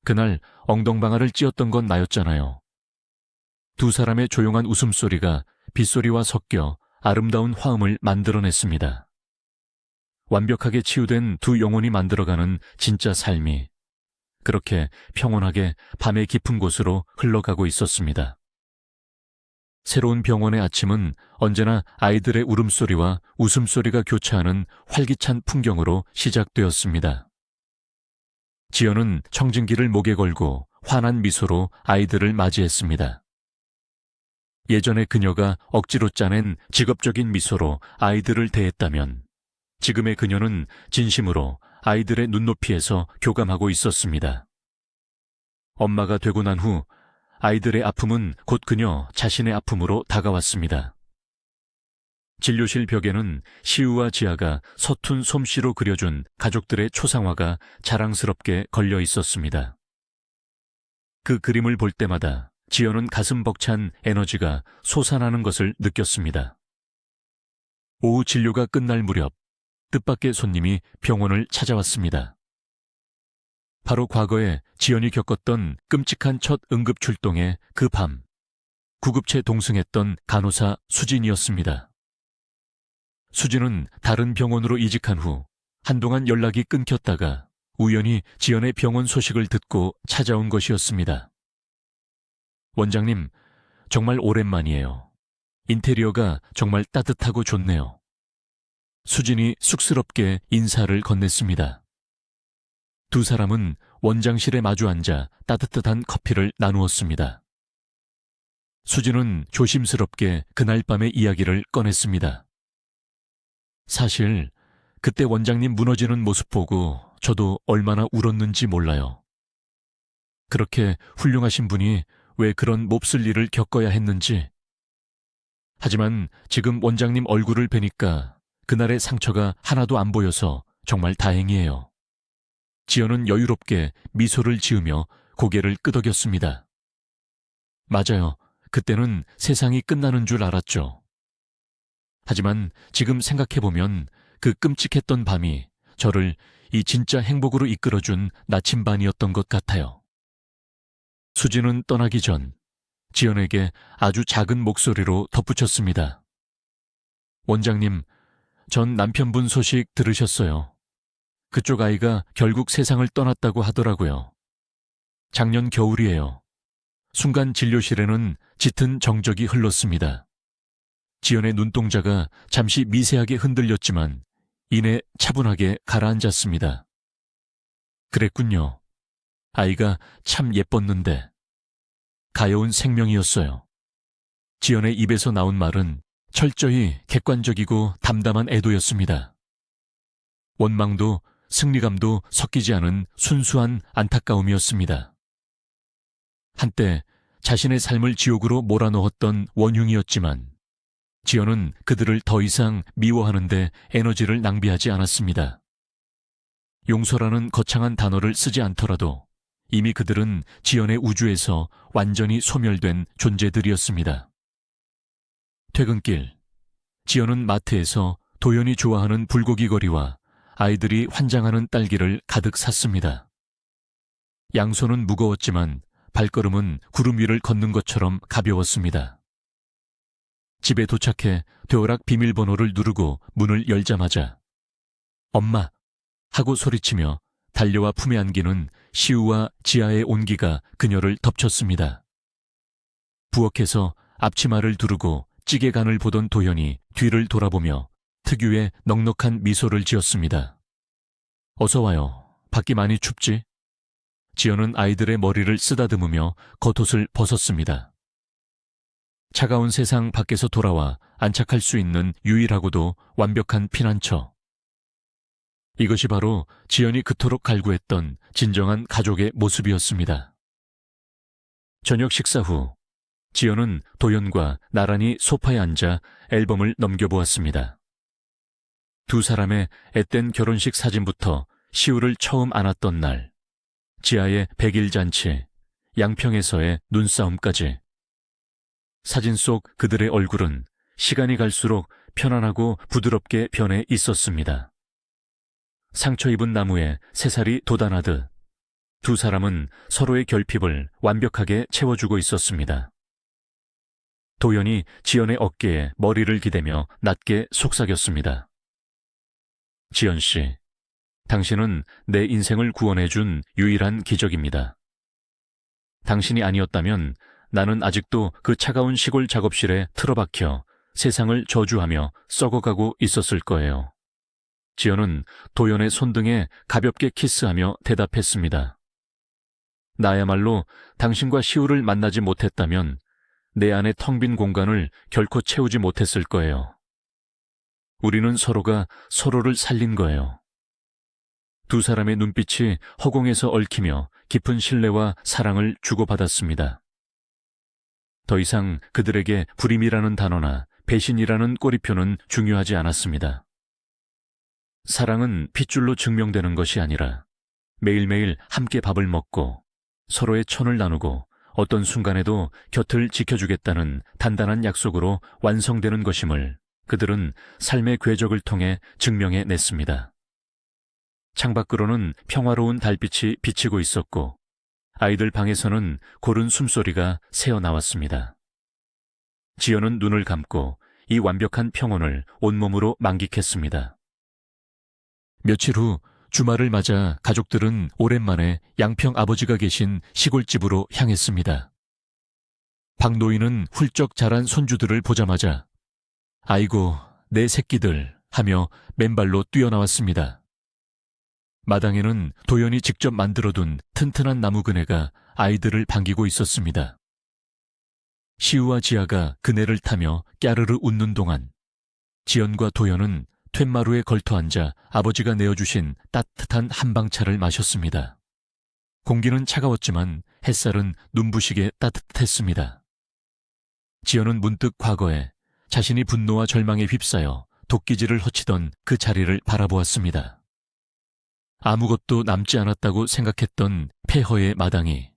그날 엉덩방아를 찧었던 건 나였잖아요. 두 사람의 조용한 웃음소리가 빗소리와 섞여 아름다운 화음을 만들어냈습니다. 완벽하게 치유된 두 영혼이 만들어가는 진짜 삶이 그렇게 평온하게 밤의 깊은 곳으로 흘러가고 있었습니다. 새로운 병원의 아침은 언제나 아이들의 울음소리와 웃음소리가 교차하는 활기찬 풍경으로 시작되었습니다. 지연은 청진기를 목에 걸고 환한 미소로 아이들을 맞이했습니다. 예전에 그녀가 억지로 짜낸 직업적인 미소로 아이들을 대했다면 지금의 그녀는 진심으로 아이들의 눈높이에서 교감하고 있었습니다. 엄마가 되고 난 후 아이들의 아픔은 곧 그녀 자신의 아픔으로 다가왔습니다. 진료실 벽에는 시우와 지아가 서툰 솜씨로 그려준 가족들의 초상화가 자랑스럽게 걸려 있었습니다. 그 그림을 볼 때마다 지연은 가슴 벅찬 에너지가 솟아나는 것을 느꼈습니다. 오후 진료가 끝날 무렵 뜻밖의 손님이 병원을 찾아왔습니다. 바로 과거에 지연이 겪었던 끔찍한 첫 응급 출동의 그 밤, 구급체 동승했던 간호사 수진이었습니다. 수진은 다른 병원으로 이직한 후 한동안 연락이 끊겼다가 우연히 지연의 병원 소식을 듣고 찾아온 것이었습니다. 원장님, 정말 오랜만이에요. 인테리어가 정말 따뜻하고 좋네요. 수진이 쑥스럽게 인사를 건넸습니다. 두 사람은 원장실에 마주 앉아 따뜻한 커피를 나누었습니다. 수진은 조심스럽게 그날 밤의 이야기를 꺼냈습니다. 사실 그때 원장님 무너지는 모습 보고 저도 얼마나 울었는지 몰라요. 그렇게 훌륭하신 분이 왜 그런 몹쓸 일을 겪어야 했는지. 하지만 지금 원장님 얼굴을 뵈니까 그날의 상처가 하나도 안 보여서 정말 다행이에요. 지연은 여유롭게 미소를 지으며 고개를 끄덕였습니다. 맞아요. 그때는 세상이 끝나는 줄 알았죠. 하지만 지금 생각해보면 그 끔찍했던 밤이 저를 이 진짜 행복으로 이끌어준 나침반이었던 것 같아요. 수진은 떠나기 전 지연에게 아주 작은 목소리로 덧붙였습니다. 원장님, 전 남편분 소식 들으셨어요. 그쪽 아이가 결국 세상을 떠났다고 하더라고요. 작년 겨울이에요. 순간 진료실에는 짙은 정적이 흘렀습니다. 지연의 눈동자가 잠시 미세하게 흔들렸지만 이내 차분하게 가라앉았습니다. 그랬군요. 아이가 참 예뻤는데. 가여운 생명이었어요. 지연의 입에서 나온 말은 철저히 객관적이고 담담한 애도였습니다. 원망도 승리감도 섞이지 않은 순수한 안타까움이었습니다. 한때 자신의 삶을 지옥으로 몰아넣었던 원흉이었지만 지연은 그들을 더 이상 미워하는데 에너지를 낭비하지 않았습니다. 용서라는 거창한 단어를 쓰지 않더라도 이미 그들은 지연의 우주에서 완전히 소멸된 존재들이었습니다. 퇴근길, 지연은 마트에서 도연이 좋아하는 불고기 거리와 아이들이 환장하는 딸기를 가득 샀습니다. 양손은 무거웠지만 발걸음은 구름 위를 걷는 것처럼 가벼웠습니다. 집에 도착해 도어락 비밀번호를 누르고 문을 열자마자 엄마! 하고 소리치며 달려와 품에 안기는 시우와 지아의 온기가 그녀를 덮쳤습니다. 부엌에서 앞치마를 두르고 찌개간을 보던 도연이 뒤를 돌아보며 특유의 넉넉한 미소를 지었습니다. 어서 와요. 밖이 많이 춥지? 지연은 아이들의 머리를 쓰다듬으며 겉옷을 벗었습니다. 차가운 세상 밖에서 돌아와 안착할 수 있는 유일하고도 완벽한 피난처. 이것이 바로 지연이 그토록 갈구했던 진정한 가족의 모습이었습니다. 저녁 식사 후 지연은 도연과 나란히 소파에 앉아 앨범을 넘겨보았습니다. 두 사람의 앳된 결혼식 사진부터 시우를 처음 안았던 날, 지아의 100일 잔치, 양평에서의 눈싸움까지. 사진 속 그들의 얼굴은 시간이 갈수록 편안하고 부드럽게 변해 있었습니다. 상처 입은 나무에 새살이 돋아나듯 두 사람은 서로의 결핍을 완벽하게 채워주고 있었습니다. 도연이 지연의 어깨에 머리를 기대며 낮게 속삭였습니다. 지연 씨, 당신은 내 인생을 구원해준 유일한 기적입니다. 당신이 아니었다면 나는 아직도 그 차가운 시골 작업실에 틀어박혀 세상을 저주하며 썩어가고 있었을 거예요. 지연은 도연의 손등에 가볍게 키스하며 대답했습니다. 나야말로 당신과 시우를 만나지 못했다면 내 안의 텅 빈 공간을 결코 채우지 못했을 거예요. 우리는 서로가 서로를 살린 거예요. 두 사람의 눈빛이 허공에서 얽히며 깊은 신뢰와 사랑을 주고받았습니다. 더 이상 그들에게 불임이라는 단어나 배신이라는 꼬리표는 중요하지 않았습니다. 사랑은 핏줄로 증명되는 것이 아니라 매일매일 함께 밥을 먹고 서로의 천을 나누고 어떤 순간에도 곁을 지켜주겠다는 단단한 약속으로 완성되는 것임을 그들은 삶의 궤적을 통해 증명해냈습니다. 창밖으로는 평화로운 달빛이 비치고 있었고 아이들 방에서는 고른 숨소리가 새어나왔습니다. 지연은 눈을 감고 이 완벽한 평온을 온몸으로 만끽했습니다. 며칠 후 주말을 맞아 가족들은 오랜만에 양평 아버지가 계신 시골집으로 향했습니다. 박노인은 훌쩍 자란 손주들을 보자마자 아이고, 내 새끼들 하며 맨발로 뛰어나왔습니다. 마당에는 도연이 직접 만들어둔 튼튼한 나무 그네가 아이들을 반기고 있었습니다. 시우와 지아가 그네를 타며 까르르 웃는 동안 지연과 도연은 툇마루에 걸터앉아 아버지가 내어주신 따뜻한 한방차를 마셨습니다. 공기는 차가웠지만 햇살은 눈부시게 따뜻했습니다. 지연은 문득 과거에 자신이 분노와 절망에 휩싸여 도끼질을 허치던 그 자리를 바라보았습니다. 아무것도 남지 않았다고 생각했던 폐허의 마당이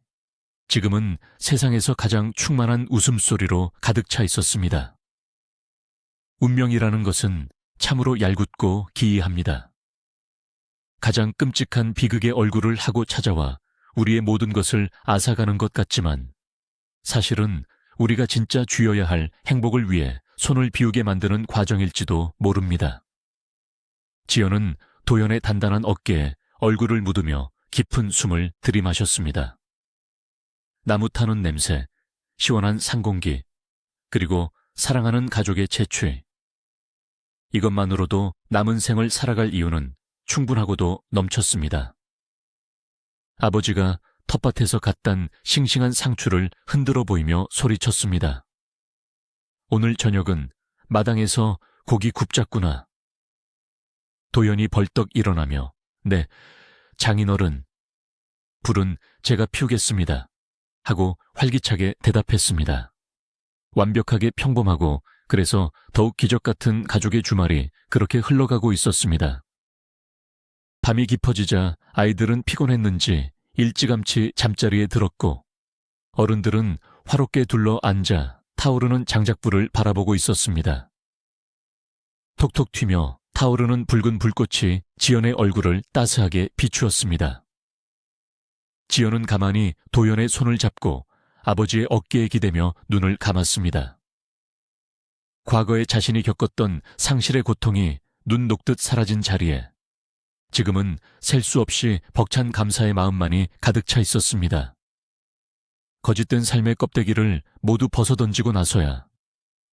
지금은 세상에서 가장 충만한 웃음소리로 가득 차 있었습니다. 운명이라는 것은 참으로 얄궂고 기이합니다. 가장 끔찍한 비극의 얼굴을 하고 찾아와 우리의 모든 것을 앗아가는 것 같지만 사실은 우리가 진짜 쥐어야 할 행복을 위해 손을 비우게 만드는 과정일지도 모릅니다. 지연은 도연의 단단한 어깨에 얼굴을 묻으며 깊은 숨을 들이마셨습니다. 나무 타는 냄새, 시원한 상공기, 그리고 사랑하는 가족의 채취. 이것만으로도 남은 생을 살아갈 이유는 충분하고도 넘쳤습니다. 아버지가 텃밭에서 갓단 싱싱한 상추를 흔들어 보이며 소리쳤습니다. 오늘 저녁은 마당에서 고기 굽자꾸나. 도연이 벌떡 일어나며 네, 장인어른. 불은 제가 피우겠습니다. 하고 활기차게 대답했습니다. 완벽하게 평범하고 그래서 더욱 기적 같은 가족의 주말이 그렇게 흘러가고 있었습니다. 밤이 깊어지자 아이들은 피곤했는지 일찌감치 잠자리에 들었고 어른들은 화롭게 둘러 앉아 타오르는 장작불을 바라보고 있었습니다. 톡톡 튀며 타오르는 붉은 불꽃이 지연의 얼굴을 따스하게 비추었습니다. 지연은 가만히 도연의 손을 잡고 아버지의 어깨에 기대며 눈을 감았습니다. 과거에 자신이 겪었던 상실의 고통이 눈 녹듯 사라진 자리에 지금은 셀 수 없이 벅찬 감사의 마음만이 가득 차 있었습니다. 거짓된 삶의 껍데기를 모두 벗어던지고 나서야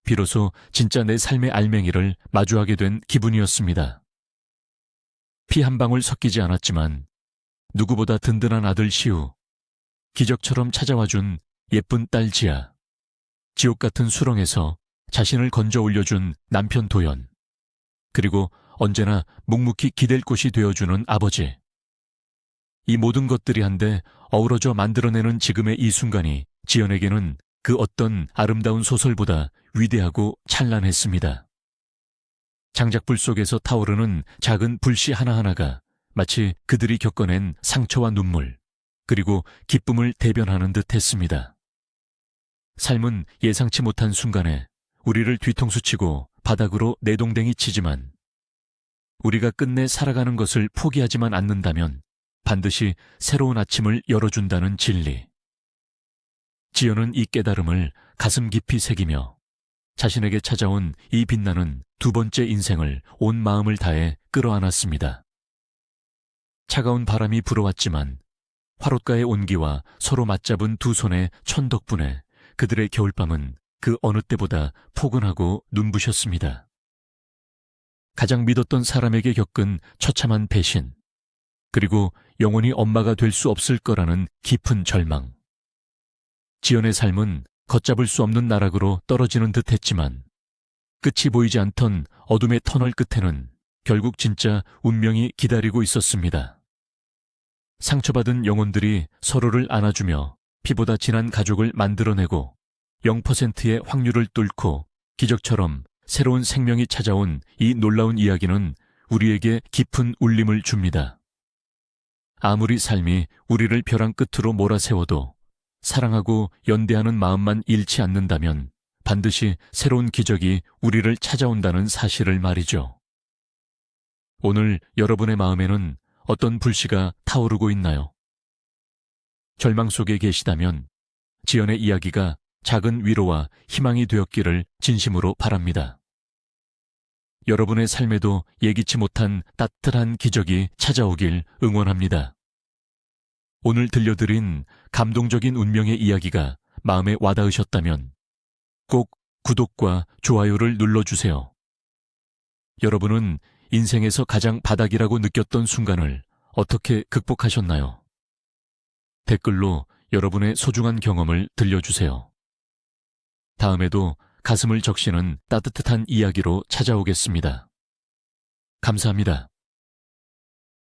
비로소 진짜 내 삶의 알맹이를 마주하게 된 기분이었습니다. 피 한 방울 섞이지 않았지만 누구보다 든든한 아들 시우, 기적처럼 찾아와준 예쁜 딸 지아, 지옥 같은 수렁에서 자신을 건져 올려준 남편 도연, 그리고 언제나 묵묵히 기댈 곳이 되어주는 아버지. 이 모든 것들이 한데 어우러져 만들어내는 지금의 이 순간이 지연에게는 그 어떤 아름다운 소설보다 위대하고 찬란했습니다. 장작불 속에서 타오르는 작은 불씨 하나하나가 마치 그들이 겪어낸 상처와 눈물, 그리고 기쁨을 대변하는 듯 했습니다. 삶은 예상치 못한 순간에 우리를 뒤통수 치고 바닥으로 내동댕이 치지만 우리가 끝내 살아가는 것을 포기하지만 않는다면 반드시 새로운 아침을 열어준다는 진리. 지연은 이 깨달음을 가슴 깊이 새기며 자신에게 찾아온 이 빛나는 두 번째 인생을 온 마음을 다해 끌어안았습니다. 차가운 바람이 불어왔지만 화롯가의 온기와 서로 맞잡은 두 손의 천 덕분에 그들의 겨울밤은 그 어느 때보다 포근하고 눈부셨습니다. 가장 믿었던 사람에게 겪은 처참한 배신, 그리고 영원히 엄마가 될 수 없을 거라는 깊은 절망. 지연의 삶은 걷잡을 수 없는 나락으로 떨어지는 듯 했지만 끝이 보이지 않던 어둠의 터널 끝에는 결국 진짜 운명이 기다리고 있었습니다. 상처받은 영혼들이 서로를 안아주며 피보다 진한 가족을 만들어내고 0%의 확률을 뚫고 기적처럼 새로운 생명이 찾아온 이 놀라운 이야기는 우리에게 깊은 울림을 줍니다. 아무리 삶이 우리를 벼랑 끝으로 몰아세워도 사랑하고 연대하는 마음만 잃지 않는다면 반드시 새로운 기적이 우리를 찾아온다는 사실을 말이죠. 오늘 여러분의 마음에는 어떤 불씨가 타오르고 있나요? 절망 속에 계시다면 지연의 이야기가 작은 위로와 희망이 되었기를 진심으로 바랍니다. 여러분의 삶에도 예기치 못한 따뜻한 기적이 찾아오길 응원합니다. 오늘 들려드린 감동적인 운명의 이야기가 마음에 와닿으셨다면 꼭 구독과 좋아요를 눌러주세요. 여러분은 인생에서 가장 바닥이라고 느꼈던 순간을 어떻게 극복하셨나요? 댓글로 여러분의 소중한 경험을 들려주세요. 다음에도 가슴을 적시는 따뜻한 이야기로 찾아오겠습니다. 감사합니다.